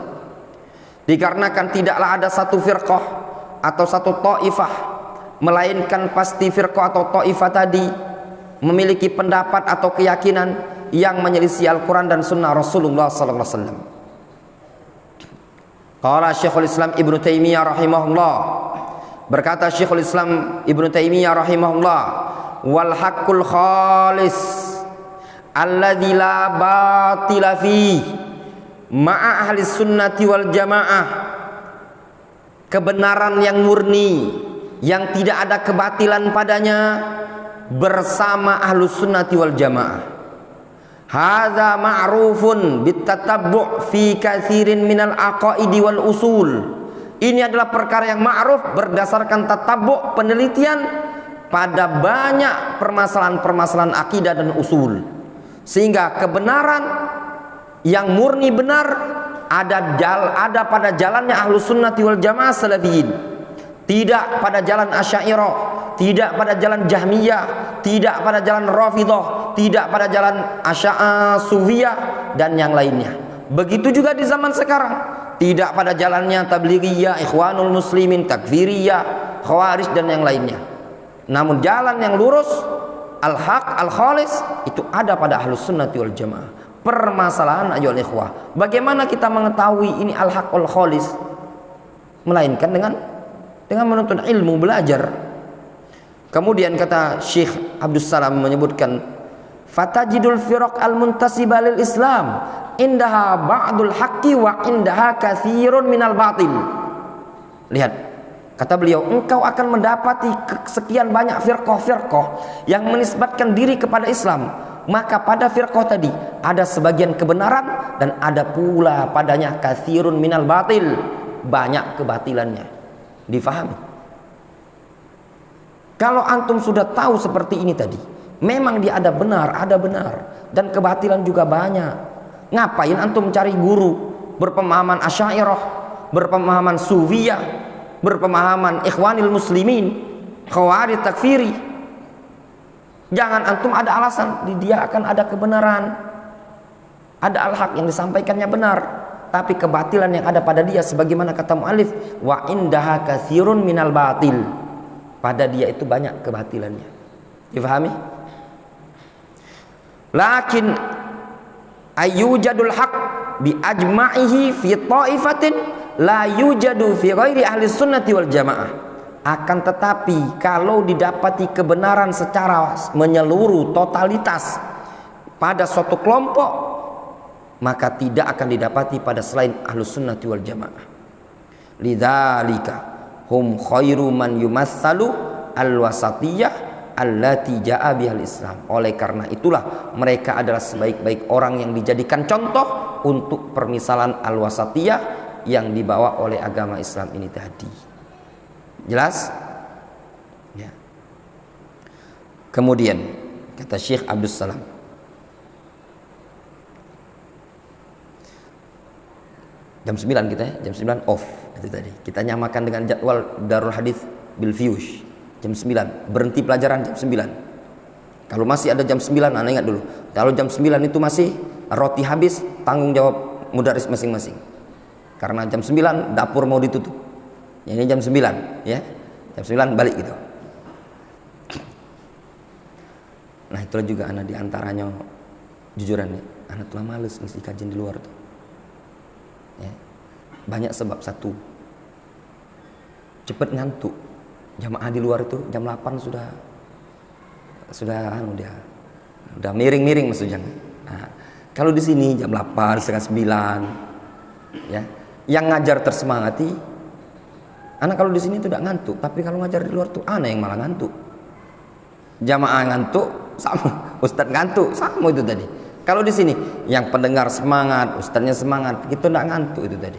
Dikarenakan tidaklah ada satu firqah atau satu ta'ifah, melainkan pasti firqah atau ta'ifah tadi memiliki pendapat atau keyakinan yang menyelisih Al-Quran dan sunnah Rasulullah sallallahu alaihi wasallam. Qala Syekhul Islam Ibnu Taimiyah rahimahullah, berkata Syekhul Islam Ibnu Taimiyah rahimahullah, wal haqqul khalis alladzi la batila fi ma'a ahli sunnati wal jamaah, kebenaran yang murni yang tidak ada kebatilan padanya bersama ahlu sunnati wal jamaah. Hadza ma'rufun bitatabbu' fi katsirin minal aqaidi wal usul. Ini adalah perkara yang ma'ruf berdasarkan tatabbu', penelitian pada banyak permasalahan-permasalahan akidah dan usul. Sehingga kebenaran yang murni benar ada pada jalannya ahlu sunnati wal jamaah salafiyin. Tidak pada jalan Asy'ariyah, tidak pada jalan Jahmiyah, tidak pada jalan Rafidhah, tidak pada jalan Sufiyah dan yang lainnya. Begitu juga di zaman sekarang, tidak pada jalannya Tabligiyah, Ikhwanul Muslimin, Takfiriyah, Khawarij dan yang lainnya. Namun jalan yang lurus, al-haq, al-khalis itu ada pada Ahlus Sunnati wal Jamaah. Permasalahan ayyuhal ikhwah, bagaimana kita mengetahui ini al-haq al-khalis? Melainkan dengan menuntut ilmu, belajar. Kemudian kata Syekh Abdus Salam menyebutkan, fatajidul firaq al-muntasiba lil Islam indaha ba'dul haqqi wa indaha katsirun minal batil. Lihat, kata beliau, engkau akan mendapati sekian banyak firqah-firqah yang menisbatkan diri kepada Islam. Maka pada firqah tadi ada sebagian kebenaran dan ada pula padanya katsirun minal batil, banyak kebatilannya. Difahami? Kalau antum sudah tahu seperti ini tadi, memang dia ada benar dan kebatilan juga banyak. Ngapain antum cari guru berpemahaman Asy'ariyah, berpemahaman Sufiyah, berpemahaman Ikhwanil Muslimin, Khawarij, Takfiri? Jangan antum ada alasan dia akan ada kebenaran, ada al-haq yang disampaikannya benar, tapi kebatilan yang ada pada dia sebagaimana kata mu'alif, wa indaha katsirun minal batil, pada dia itu banyak kebatilannya. Difahami? Lakin ayyujadul haq bi ajma'ihi fi ta'ifatin la yujadu fi ghairi ahli sunnati wal jamaah. Akan tetapi kalau didapati kebenaran secara menyeluruh, totalitas pada suatu kelompok, maka tidak akan didapati pada selain ahlus sunnati wal jamaah. Lidzalika hum khairu man yumassalu al-wasatiyah allati ja'a bihal Islam. Oleh karena itulah mereka adalah sebaik-baik orang yang dijadikan contoh untuk permisalan al-wasatiyah yang dibawa oleh agama Islam ini tadi. Jelas? Ya. Kemudian kata Syekh Abdus Salam, jam 9 kita ya, jam 9 off itu tadi. Kita nyamakan dengan jadwal Darul Hadis bil Fiyush. Jam 9 berhenti pelajaran jam 9. Kalau masih ada jam 9, Anda ingat dulu. Kalau jam 9 itu masih roti habis, tanggung jawab mudaris masing-masing. Karena jam 9 dapur mau ditutup. Ini jam 9 ya. Jam 9 balik gitu. Nah, itulah juga anak diantaranya jujuran ya. Anak telah males ngisi kajian di luar tuh. Ya. Banyak sebab. Satu, cepet ngantuk. Jamaah di luar itu jam 8 sudah dia udah miring-miring maksudnya. Nah, kalau di sini jam 8, setengah 9 ya. Yang ngajar tersemangati. Anak kalau di sini itu tidak ngantuk, tapi kalau ngajar di luar tuh anak yang malah ngantuk. Jamaah ngantuk sama, ustadz ngantuk sama itu tadi. Kalau di sini yang pendengar semangat, ustadznya semangat, kita tidak ngantuk itu tadi.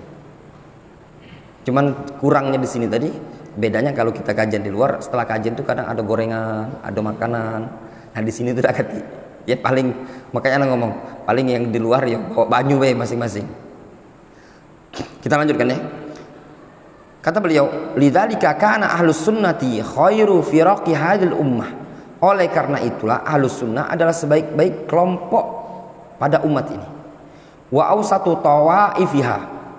Cuman kurangnya di sini tadi, bedanya kalau kita kajian di luar, setelah kajian itu kadang ada gorengan, ada makanan. Nah di sini itu tidak kati. Ya paling, makanya anak ngomong, paling yang di luar ya bawa banyu masing-masing. Kita lanjutkan ya. Kata beliau, lidzalika kana ahlus sunnati khairu firaqi hadil ummah. Oleh karena itulah ahlus sunnah adalah sebaik-baik kelompok pada umat ini. Wa ausatu tawaifiha,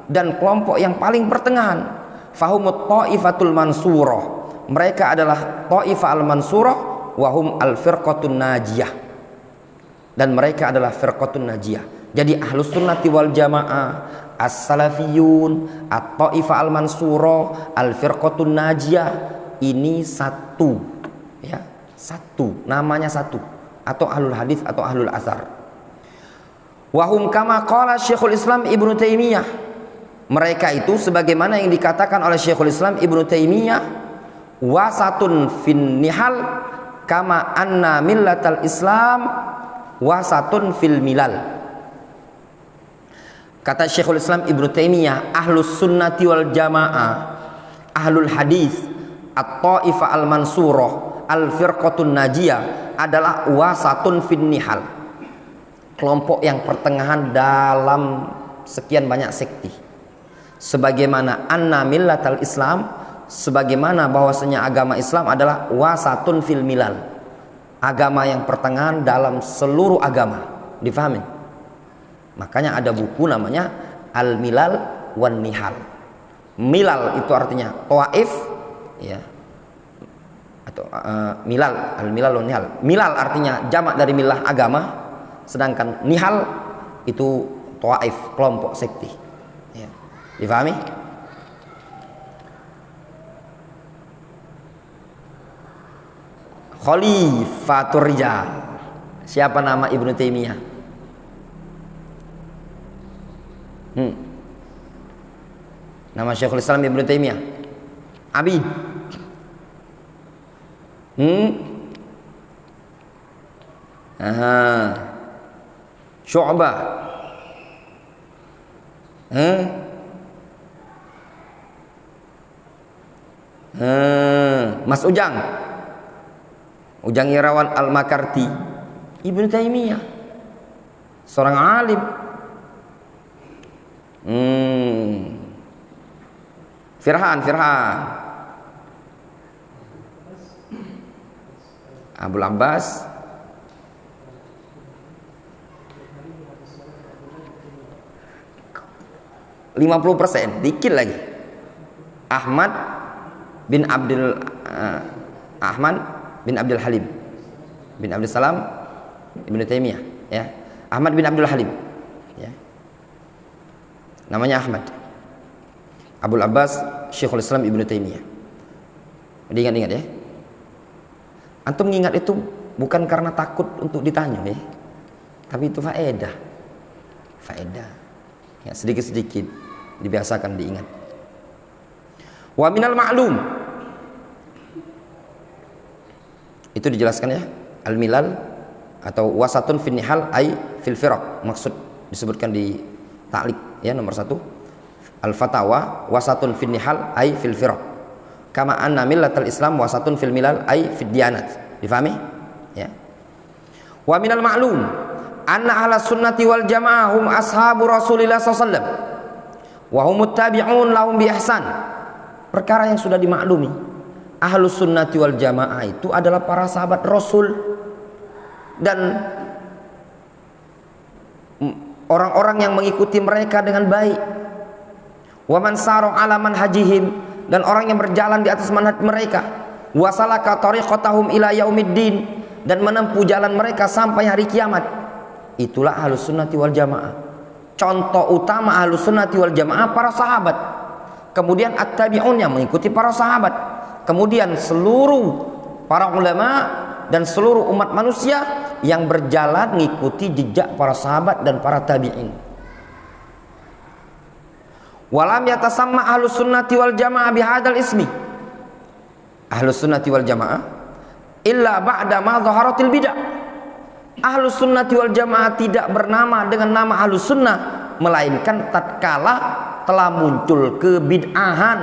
dan kelompok yang paling pertengahan. Fahumut taifatul mansurah, mereka adalah taifah al-mansurah, wahum al-firqatun najiyah, dan mereka adalah firqatun najiyah. Jadi ahlus sunnati wal jamaah, as-salafiyun, at-taifah al-mansurah, al-firqatun najiyah, ini satu ya, satu, namanya satu, atau ahlul hadis atau ahlul asar. Wahum kama qala Syekhul Islam Ibnu Taimiyah, mereka itu sebagaimana yang dikatakan oleh Syekhul Islam Ibnu Taimiyah, wasatun fin nihal kama anna millatal Islam wasatun fil milal. Kata Syekhul Islam Ibnu Taimiyah, ahlus sunnati wal jamaah, ahlul hadis, at-taifah al-mansurah, al-firqatun najiyah adalah wasatun fin nihal, kelompok yang pertengahan dalam sekian banyak sekti. Sebagaimana anna millatal Islam, sebagaimana bahwasanya agama Islam adalah wasatun fil milal, agama yang pertengahan dalam seluruh agama. Difahami? Makanya ada buku namanya Al-Milal wan Nihal. Milal itu artinya taif ya. Atau milal, Al-Milal wan Nihal. Milal artinya jamak dari milah agama, sedangkan nihal itu taif, kelompok sekti. Ya. Difahami? Khalifatur Rijal. Siapa nama Ibnu Taimiyah? Nama Syekhul Islam Ibnu Taimiyah Abi. Syu'bah. Mas Ujang Irawan Al-Makarti, Ibnu Taimiyah, seorang alim. Firhan Abul Abbas, %50, dikit lagi. Ahmad bin Abdul Halim bin Abdul Salam Ibnu Taimiyah ya. Ahmad bin Abdul Halim ya. Namanya Ahmad. Abul Abbas Syekhul Islam Ibnu Taimiyah. Diingat-ingat ya. Antum mengingat itu bukan karena takut untuk ditanya ya. Tapi itu faedah. Ya, sedikit-sedikit dibiasakan diingat. Wa minal ma'lum. Itu Itu dijelaskan ya, al-milal atau wasatun fin nihal ay fil firaq. Maksud disebutkan di ta'liq ya nomor 1. Al-fatawa wasatun fin nihal ay fil firaq. Kama anna millatal Islam wasatun fil milal ay fid diyanat. Difahami? Ya. Wa minal ma'lum anna ahlus sunnati wal jamaah hum ashabu Rasulillah sallallahu alaihi wasallam wa humut tabi'un lahum bi ihsan. Perkara yang sudah dimaklumi, ahlus sunnati wal jamaah itu adalah para sahabat Rasul dan orang-orang yang mengikuti mereka dengan baik. Wa man sara ala manhajihim, dan orang yang berjalan di atas manhaj mereka. Wa salaka tariqatahum ila yaumiddin, dan menempuh jalan mereka sampai hari kiamat. Itulah ahlus sunnati wal jamaah. Contoh utama ahlus sunnati wal jamaah para sahabat. Kemudian at-tabi'un yang mengikuti para sahabat. Kemudian seluruh para ulama dan seluruh umat manusia yang berjalan mengikuti jejak para sahabat dan para tabi'in. Walam yatasamma ahlus sunnati wal jamaah bihadzal ismi. Ahlus sunnati wal jamaah illa ba'da ma dhaharatil bid'ah. Ahlus sunnati wal jamaah tidak bernama dengan nama ahlus sunnah, melainkan tatkala telah muncul kebid'ahan.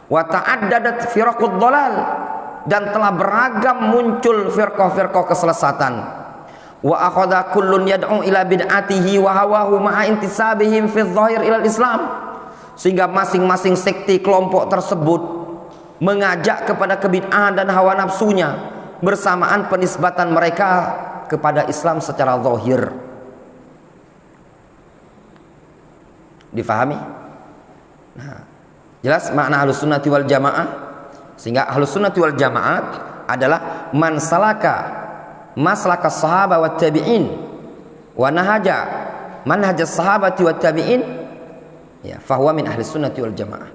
Wa ta'addadat firaqud dhalal, dan telah beragam muncul firqah-firqah kesesatan. Wa akhadha kullun yad'u ila bid'atihi wa hawahu ma'a intisabihim fi dhahir ila Islam. Sehingga masing-masing sekte kelompok tersebut mengajak kepada kebid'ahan dan hawa nafsunya bersamaan penisbatan mereka kepada Islam secara zahir. Difahami? Nah, jelas makna ahlus sunnati wal jamaah. Sehingga ahlus sunnati wal jamaah adalah man salaka maslaka sahabat wa tabi'in wa nahaja manhajas sahabati wa tabi'in, ya, fahuwa min ahlus sunnati wal jamaah.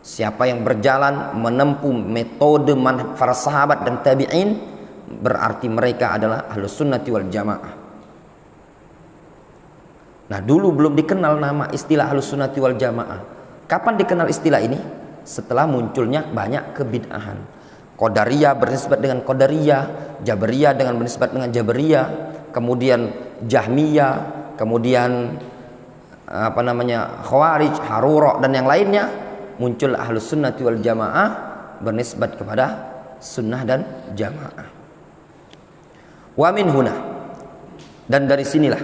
Siapa yang berjalan menempuh metode para sahabat dan tabi'in, berarti mereka adalah ahlus sunnati wal jamaah. Nah, dulu belum dikenal nama istilah ahlus sunnati wal jamaah. Kapan dikenal istilah ini? Setelah munculnya banyak kebid'ahan. Qadariyah bernisbat dengan Qadariyah, Jabariyah dengan bernisbat dengan Jabariyah, kemudian Jahmiyah, kemudian Khawarij, Harura dan yang lainnya. Muncul ahlus sunnati wal jamaah bernisbat kepada sunnah dan jamaah. Wa min huna, dan dari sinilah,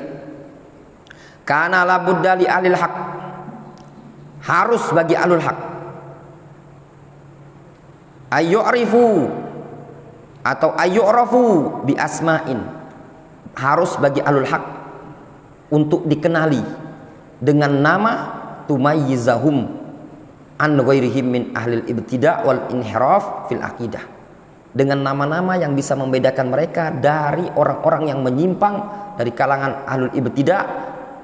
kana la budda li ahlil haq, harus bagi ahlul haq, ayyu'rifu atau ayyu'rafu bi asma'in, harus bagi ahlul haq untuk dikenali dengan nama tumayyizahum an ghairihim min ahlil ibtida' wal inhiraf fil aqidah, dengan nama-nama yang bisa membedakan mereka dari orang-orang yang menyimpang dari kalangan ahlul ibtida',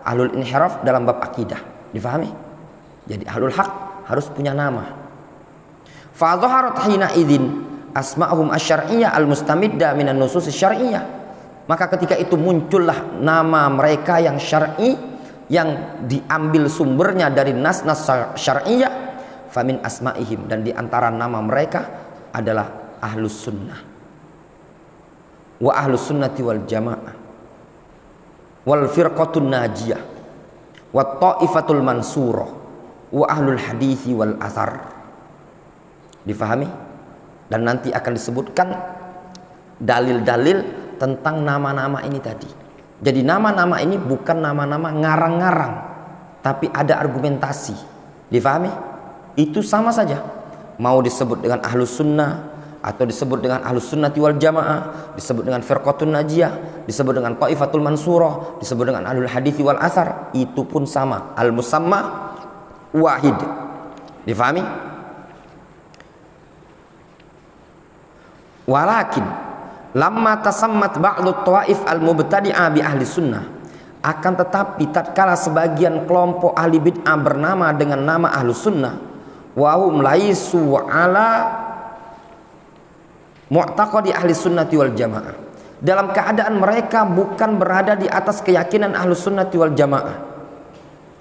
ahlul inhiraf dalam bab akidah. Difahami? Jadi ahlul haq harus punya nama. Fa dhaharat hina idzin asma'uhum asy-syar'iyyah al-mustamidda minan nusus asy-syar'iyyah. Maka ketika itu muncullah nama mereka yang syar'i, yang diambil sumbernya dari nas-nas syar'iyyah. Famin asma'ihim, dan diantara nama mereka adalah ahlus sunnah wa ahlus sunnati wal jamaah wal firqatun najiyah wa ta'ifatul mansurah wa ahlul hadithi wal athar. Difahami? Dan nanti akan disebutkan dalil-dalil tentang nama-nama ini tadi. Jadi nama-nama ini bukan nama-nama ngarang-ngarang, tapi ada argumentasi. Difahami? Itu sama saja, mau disebut dengan ahlus sunnah atau disebut dengan ahlus sunnati wal jamaah, disebut dengan firqatun najiyah, disebut dengan ta'ifatul mansurah, disebut dengan ahlul hadithi wal athar, itu pun sama, al musamma wahid. Difahami? Walakin lamma tasammat ba'du ta'if al mubtadi'ah bi ahli sunnah, akan tetapi tatkala sebagian kelompok ahli bid'ah bernama dengan nama ahlus sunnah, wa hum laisu ala mu'taqadi ahli sunnati wal jamaah, dalam keadaan mereka bukan berada di atas keyakinan ahlus sunnati wal jamaah.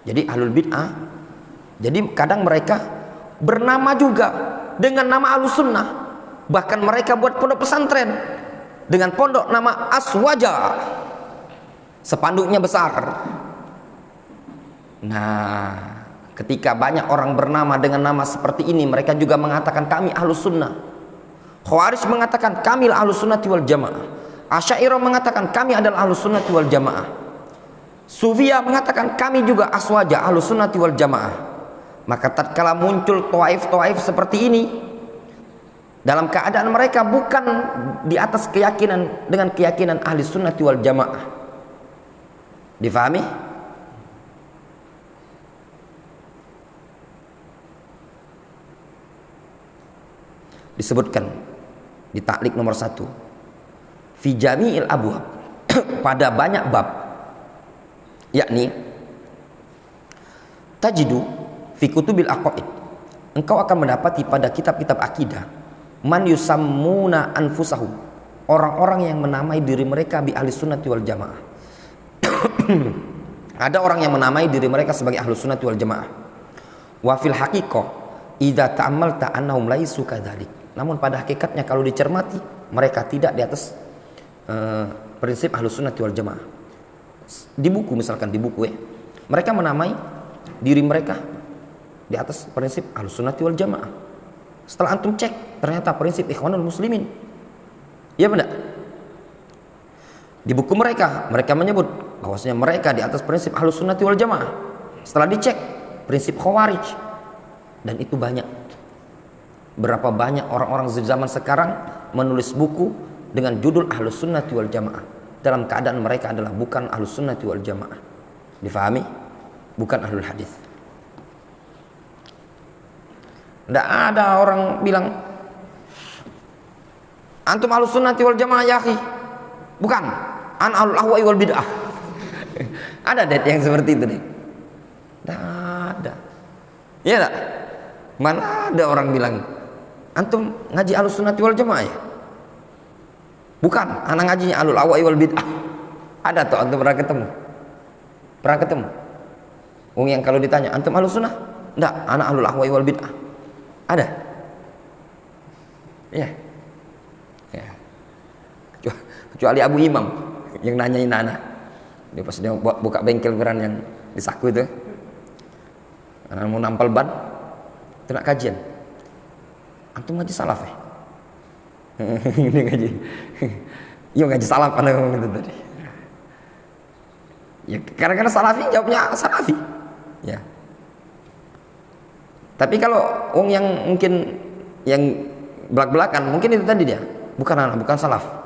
Jadi ahlul bid'ah, jadi kadang mereka bernama juga dengan nama ahlus sunnah, bahkan mereka buat pondok pesantren dengan pondok nama Aswaja, spanduknya besar. Nah, ketika banyak orang bernama dengan nama seperti ini, mereka juga mengatakan kami Ahlus Sunnah. Khawarij mengatakan kami Ahlus Sunnati wal Jamaah. Asy'ariyah mengatakan kami adalah Ahlus Sunnati wal Jamaah. Sufiyah mengatakan kami juga Aswaja, Ahlus Sunnati wal Jamaah. Maka tatkala muncul tawaif-tawaif seperti ini, dalam keadaan mereka bukan di atas keyakinan dengan keyakinan ahli sunnati wal jamaah. Difahami? Disebutkan di taklik nomor 1, fi jami'il abwab, pada banyak bab, yakni tajidu fi kutubil aqaid, engkau akan mendapati pada kitab-kitab akidah, man yusammuna anfusahum, orang-orang yang menamai diri mereka bi ahli sunnati wal jamaah. Ada orang yang menamai diri mereka sebagai ahli sunnati wal jamaah. Wa fil haqiqah idza ta'ammalta annahum laisu kadzalik. Namun pada hakikatnya kalau dicermati, mereka tidak di atas prinsip ahli sunnati wal jamaah. Di buku, misalkan di buku mereka menamai diri mereka di atas prinsip ahli sunnati wal jamaah. Setelah antum cek, ternyata prinsip Ikhwanul Muslimin. Iya benar? Di buku mereka menyebut bahwasanya mereka di atas prinsip Ahlus Sunnati wal Jamaah. Setelah dicek, prinsip Khawarij. Dan itu banyak. Berapa banyak orang-orang zaman sekarang menulis buku dengan judul Ahlus Sunnati wal Jamaah, dalam keadaan mereka adalah bukan Ahlus Sunnati wal Jamaah. Difahami? Bukan Ahlul Hadis. Tidak ada orang bilang antum Ahlus Sunnati wal Jamaah ya akhi. Bukan, an ahlul ahwa'i wal bid'ah. Ada deh yang seperti itu deh. Tidak ada. Iya tak? Mana ada orang bilang antum ngaji Ahlus Sunnati wal Jamaah ya? Bukan, anak ngajinya ahlul ahwa'i wal bid'ah. Ada tuh antum pernah ketemu? Pernah ketemu? Yang kalau ditanya antum Ahlus Sunnah? Tidak, anak ahlul ahwa'i wal bid'ah. Ada? Ya. Ya. Kecuali Abu Imam yang nanyain anak. Dia pas dia buka bengkel beran yang di Saku itu. Anak mau nampal ban, itu nak kajian. Antum ngaji salaf ya? Ini ngaji. Yo ngaji salaf anak ngomong gitu tadi. Ya karena salafi jawabnya salafi. Ya. Tapi kalau yang mungkin yang belak-belakan, mungkin itu tadi dia, bukan salaf.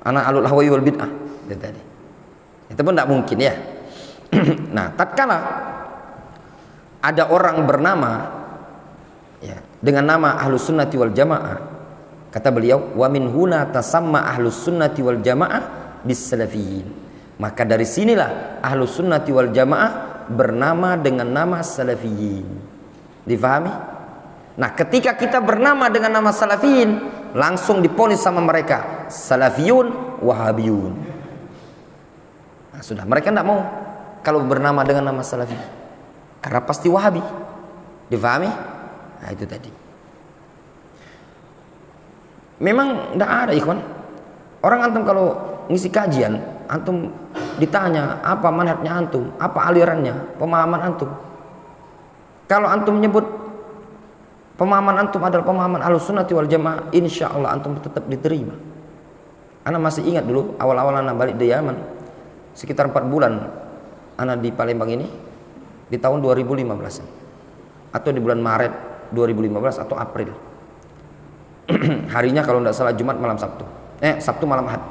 Anak alul ahwa'i wal bid'ah itu tadi. Itu pun tidak mungkin ya. Nah, tatkala ada orang bernama ya dengan nama Ahlus Sunnati wal Jamaah, kata beliau, wa min huna tasamma Ahlus Sunnati wal Jamaah bis salafiyyin. Maka dari sinilah Ahlus Sunnati wal Jamaah bernama dengan nama Salafiyin. Difahami? Nah, ketika kita bernama dengan nama Salafiyin, langsung diponis sama mereka Salafiyun, Wahabiyun. Nah, sudah, mereka tidak mau kalau bernama dengan nama Salafi, karena pasti Wahabi. Difahami? Nah, itu tadi. Memang tidak ada ikhwan. Orang antum kalau ngisi kajian, antum ditanya apa manhajnya antum, apa alirannya, pemahaman antum. Kalau antum menyebut pemahaman antum adalah pemahaman Ahlus Sunnati wal Jamaah, insya Allah antum tetap diterima. Ana masih ingat dulu awal-awal ana balik dari Yaman, sekitar 4 bulan ana di Palembang ini, di tahun 2015 atau di bulan Maret 2015 atau April. Harinya kalau tidak salah Jumat malam Sabtu, Sabtu malam Ahad.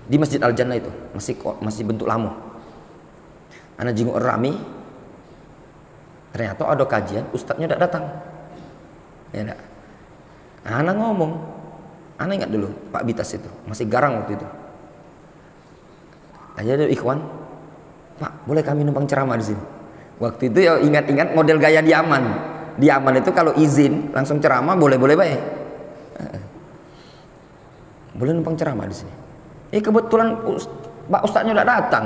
Di Masjid Al Jannah itu masih bentuk lama. Anak jenguk rami, ternyata ada kajian, ustadznya tidak datang. Ya enggak. Anak ngomong, anak ingat dulu Pak Bitas itu masih garang waktu itu. Tanya dulu ikhwan, Pak boleh kami numpang ceramah di sini? Waktu itu ya ingat-ingat model gaya di Yaman. Di Yaman itu kalau izin langsung ceramah boleh-boleh baik. Boleh numpang ceramah di sini. Kebetulan Pak Ustadznya udah datang.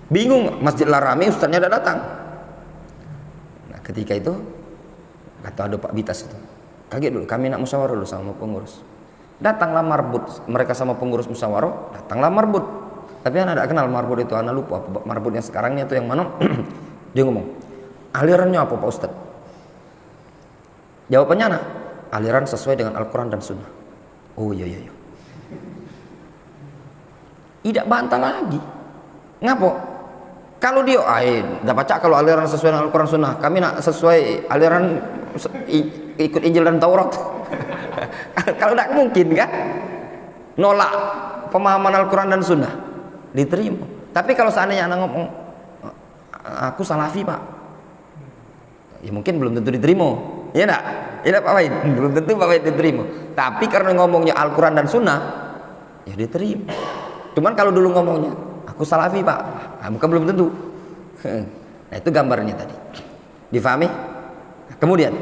Bingung, masjid lah rame, Ustadznya udah datang. Nah, ketika itu kata ada Pak Bitas itu, Kaget dulu, kami nak musyawarah dulu sama pengurus. Datanglah marbut, mereka sama pengurus musyawarah, datanglah marbut. Tapi anak tidak kenal marbut itu, anak lupa apa marbut yang sekarangnya itu yang mana. Dia ngomong, alirannya apa Pak Ustadz? Jawabannya anak, aliran sesuai dengan Al-Quran dan Sunnah. Oh iya. Tidak bantah lagi. Ngapo? Kalau dia, dah baca kalau aliran sesuai dengan Al-Quran Sunnah, kami nak sesuai aliran ikut Injil dan Taurat. Kalau tidak mungkin kan, nolak pemahaman Al-Quran dan Sunnah, diterima. Tapi kalau seandainya anak ngomong, aku salafi Pak, ya mungkin belum tentu diterima. Ya enggak? Ya Pak Wahid, belum tentu Pak Wahid diterima. Tapi karena ngomongnya Al-Quran dan Sunnah, ya diterima. Cuman kalau dulu ngomongnya aku salafi Pak, bukan belum tentu. Nah itu gambarnya tadi. Difahami? Kemudian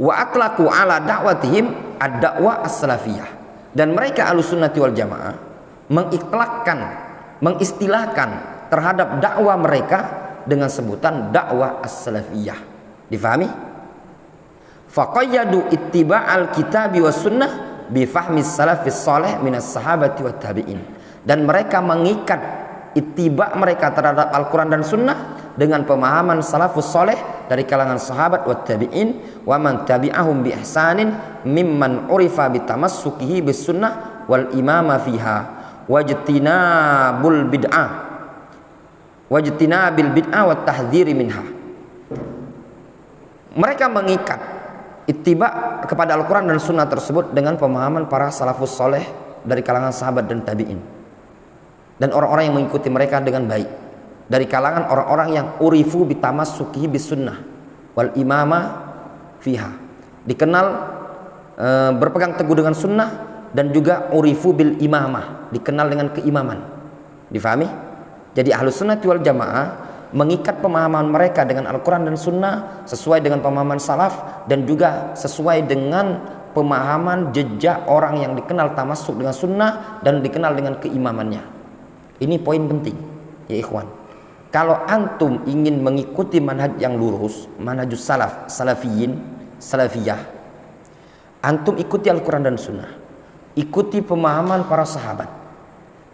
wa atlaqu ala da'watihim ad-da'wah as-salafiyah. Dan mereka Ahlussunnati wal Jamaah mengitlakkan, mengistilahkan terhadap dakwah mereka dengan sebutan dakwah as-salafiyah. Difahami? Faqayyadu ittiba'al kitabi was sunnah bi fahmi salafis salih minas sahabati wat tabi'in. Dan mereka mengikat ittiba mereka terhadap Al-Quran dan Sunnah dengan pemahaman salafus soleh dari kalangan sahabat wa tabi'in wa man tabi'ahum bi ihsanin mimman urifa bitamassukihi bis sunnah wal imama fiha wajtinabul bid'ah wajtinabil bid'ah wat tahdhiri minha. Mereka mengikat ittiba kepada Al-Quran dan Sunnah tersebut dengan pemahaman para salafus soleh dari kalangan sahabat dan tabi'in dan orang-orang yang mengikuti mereka dengan baik dari kalangan orang-orang yang urifu bitamassukihi bis sunnah wal imama fiha, dikenal berpegang teguh dengan sunnah, dan juga urifu bil imamah, dikenal dengan keimaman. Difahami? Jadi Ahlus Sunnati wal Jamaah mengikat pemahaman mereka dengan Al-Quran dan Sunnah sesuai dengan pemahaman salaf dan juga sesuai dengan pemahaman jejak orang yang dikenal tamassuk dengan sunnah dan dikenal dengan keimamannya. Ini poin penting ya ikhwan. Kalau antum ingin mengikuti manhaj yang lurus, manhajus salaf, salafiyin, salafiyah, antum ikuti Al-Quran dan Sunnah, ikuti pemahaman para sahabat,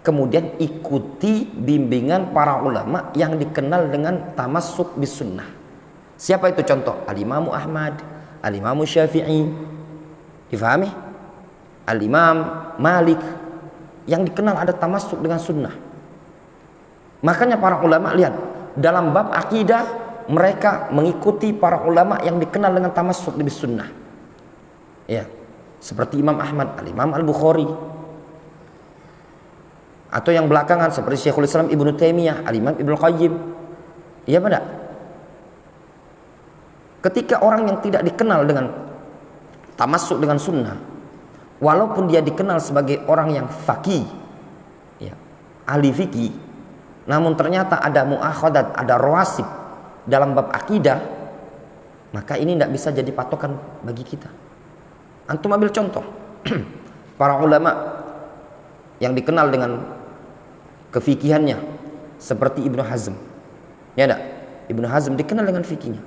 kemudian ikuti bimbingan para ulama yang dikenal dengan tamassuk bis sunnah. Siapa itu contoh? Al-Imamu Ahmad, Al-Imamu Syafi'i, difahami? Al-Imam Malik, yang dikenal ada tamassuk dengan sunnah. Makanya para ulama lihat dalam bab akidah mereka mengikuti para ulama yang dikenal dengan tamassuk bis sunnah. Ya, seperti Imam Ahmad, Al-Imam Al-Bukhari, atau yang belakangan seperti Syekhul Islam Ibnu Taimiyah, Al-Imam Ibnu Qayyim. Iya benar. Ketika orang yang tidak dikenal dengan tamassuk dengan sunnah, walaupun dia dikenal sebagai orang yang faqih, ya, ahli fikih, namun ternyata ada muakhadat, ada rawasib dalam bab akidah, maka ini tidak bisa jadi patokan bagi kita. Antum ambil contoh para ulama yang dikenal dengan kefikihannya seperti Ibnu Hazm. Ya enggak? Ibnu Hazm dikenal dengan fikihnya.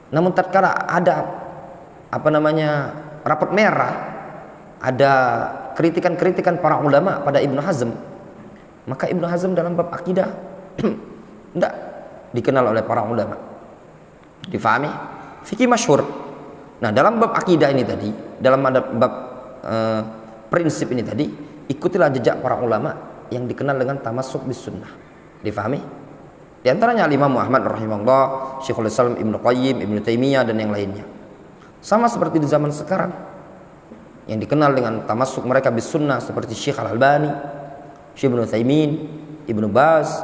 Namun tatkala ada rapot merah, ada kritikan-kritikan para ulama pada Ibnu Hazm, maka Ibnu Hazm dalam bab akidah tidak dikenal oleh para ulama. Difahami? Fikih masyhur. Nah, dalam bab akidah ini tadi, dalam bab prinsip ini tadi, ikutilah jejak para ulama yang dikenal dengan tamassuk bis sunnah. Difahami? Di antaranya Imam Ahmad rahimahullah, Syekhul Islam Ibnu Qayyim, Ibnu Taimiyah dan yang lainnya. Sama seperti di zaman sekarang yang dikenal dengan tamassuk mereka bis sunnah seperti Syekh Al-Albani, Syekh Ibnu Utsaimin, Ibnu Baz,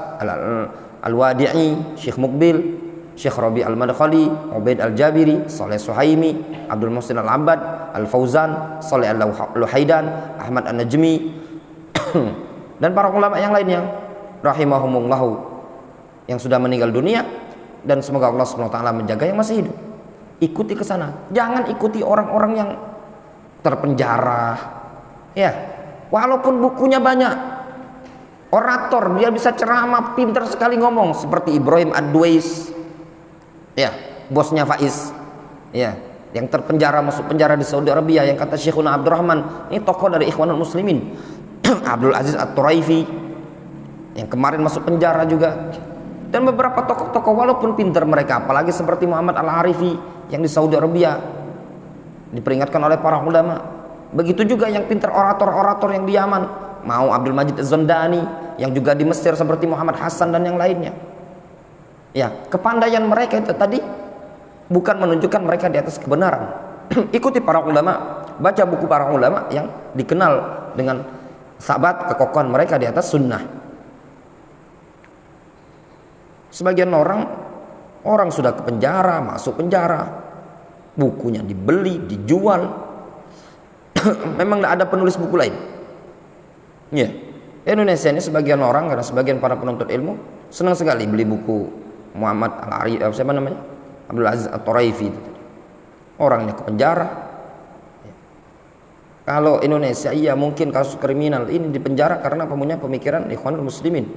Al-Wadi'i, Syekh Muqbil, Syekh Rabi Al-Madkhali, Ubaid Al-Jabiri, Saleh Suhaimi, Abdul Muhsin Al-Abbad, Al-Fauzan, Saleh Al-Luhaidan, Ahmad An-Najmi dan para ulama yang lainnya rahimahumullahu yang sudah meninggal dunia, dan semoga Allah SWT menjaga yang masih hidup. Ikuti ke sana. Jangan ikuti orang-orang yang terpenjara. Ya, walaupun bukunya banyak, orator, dia bisa ceramah, pintar sekali ngomong seperti Ibrahim Ad-Duais, ya, bosnya Faiz, ya, yang terpenjara, masuk penjara di Saudi Arabia, yang kata Syekhuna Abdurrahman, ini tokoh dari Ikhwanul Muslimin, Abdul Aziz At-Turaifi yang kemarin masuk penjara juga, dan beberapa tokoh-tokoh walaupun pintar mereka, apalagi seperti Muhammad Al-Arifi yang di Saudi Arabia diperingatkan oleh para ulama. Begitu juga yang pintar orator-orator yang di Yaman, mau Abdul Majid Az-Zandani, yang juga di Mesir seperti Muhammad Hasan dan yang lainnya. Ya, kepandaian mereka itu tadi bukan menunjukkan mereka di atas kebenaran. Ikuti para ulama, baca buku para ulama yang dikenal dengan sahabat kekokohan mereka di atas sunnah. Sebagian orang sudah ke penjara, masuk penjara, bukunya dibeli, dijual. Memang tidak ada penulis buku lain. Ya, Indonesia ini sebagian orang, karena sebagian para penuntut ilmu senang sekali beli buku Muhammad Al-Arifi, siapa namanya? Abdul Aziz At-Turaifi. Orangnya ke penjara. Ya. Kalau Indonesia, iya mungkin kasus kriminal ini di penjara karena punya pemikiran Ikhwanul Muslimin.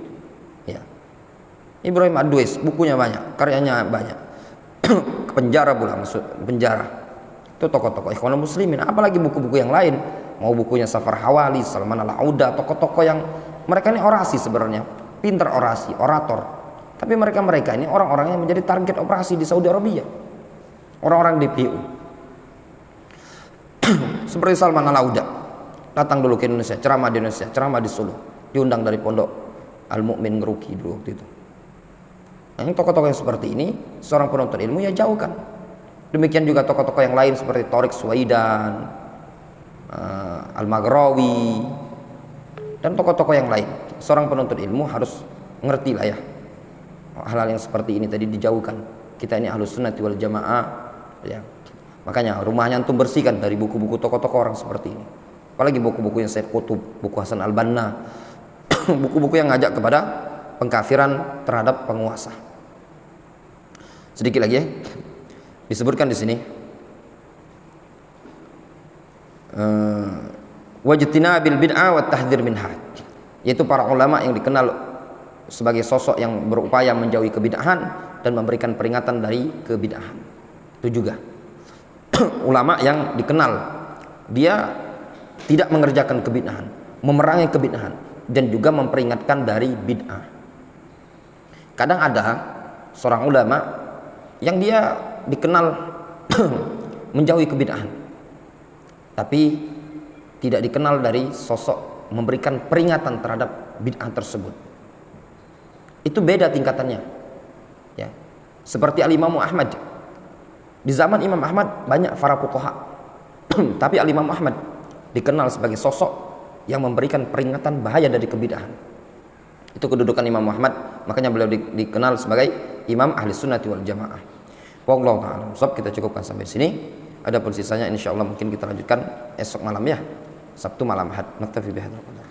Ya. Ibrahim Adwais, bukunya banyak, karyanya banyak. Ke penjara pula, masuk penjara. Itu tokoh-tokoh Ikhwanul Muslimin. Apalagi buku-buku yang lain, mau bukunya Safar Hawali, Salman Al-Auda, tokoh-tokoh yang mereka ini orasi sebenarnya, pintar orasi, orator. Tapi mereka ini orang-orang yang menjadi target operasi di Saudi Arabia, orang-orang DPU. Seperti Salman Al-Auda, datang dulu ke Indonesia, ceramah di Indonesia, ceramah di Solo, diundang dari pondok Al-Mu'min Ngeruki dulu waktu itu. Yang tokoh-tokoh yang seperti ini, seorang penuntut ilmu ya jauhkan. Demikian juga tokoh-tokoh yang lain seperti Tariq Suwaidan, Al-Maghrawi, dan tokoh-tokoh yang lain. Seorang penuntut ilmu harus ngerti lah ya, hal-hal yang seperti ini tadi dijauhkan. Kita ini Ahlus Sunnati wal Jamaah, ya. Makanya rumahnya antum bersihkan dari buku-buku tokoh-tokoh orang seperti ini. Apalagi buku-buku yang Said Qutb, buku Hasan Al-Banna, buku-buku yang ngajak kepada pengkafiran terhadap penguasa. Sedikit lagi ya, disebutkan di sini wajtinabil bid'ah wa tahdhir minha, yaitu para ulama yang dikenal sebagai sosok yang berupaya menjauhi kebid'ahan dan memberikan peringatan dari kebid'ahan. Itu juga ulama yang dikenal dia tidak mengerjakan kebid'ahan, memerangi kebid'ahan, dan juga memperingatkan dari bid'ah. Kadang ada seorang ulama yang dia dikenal menjauhi kebid'ahan, tapi tidak dikenal dari sosok memberikan peringatan terhadap bid'ah tersebut. Itu beda tingkatannya. Ya. Seperti Al-Imam Ahmad. Di zaman Imam Ahmad banyak para fuqaha. Tapi Al-Imam Ahmad dikenal sebagai sosok yang memberikan peringatan bahaya dari kebid'ahan. Itu kedudukan Imam Ahmad, makanya beliau dikenal sebagai Imam Ahli Sunnati wal Jamaah. Wallahu ta'ala. So, kita cukupkan sampai sini. Adapun sisanya insyaallah mungkin kita lanjutkan esok malam ya. Sabtu malam Ahad. Naktafi bihadzal qadar.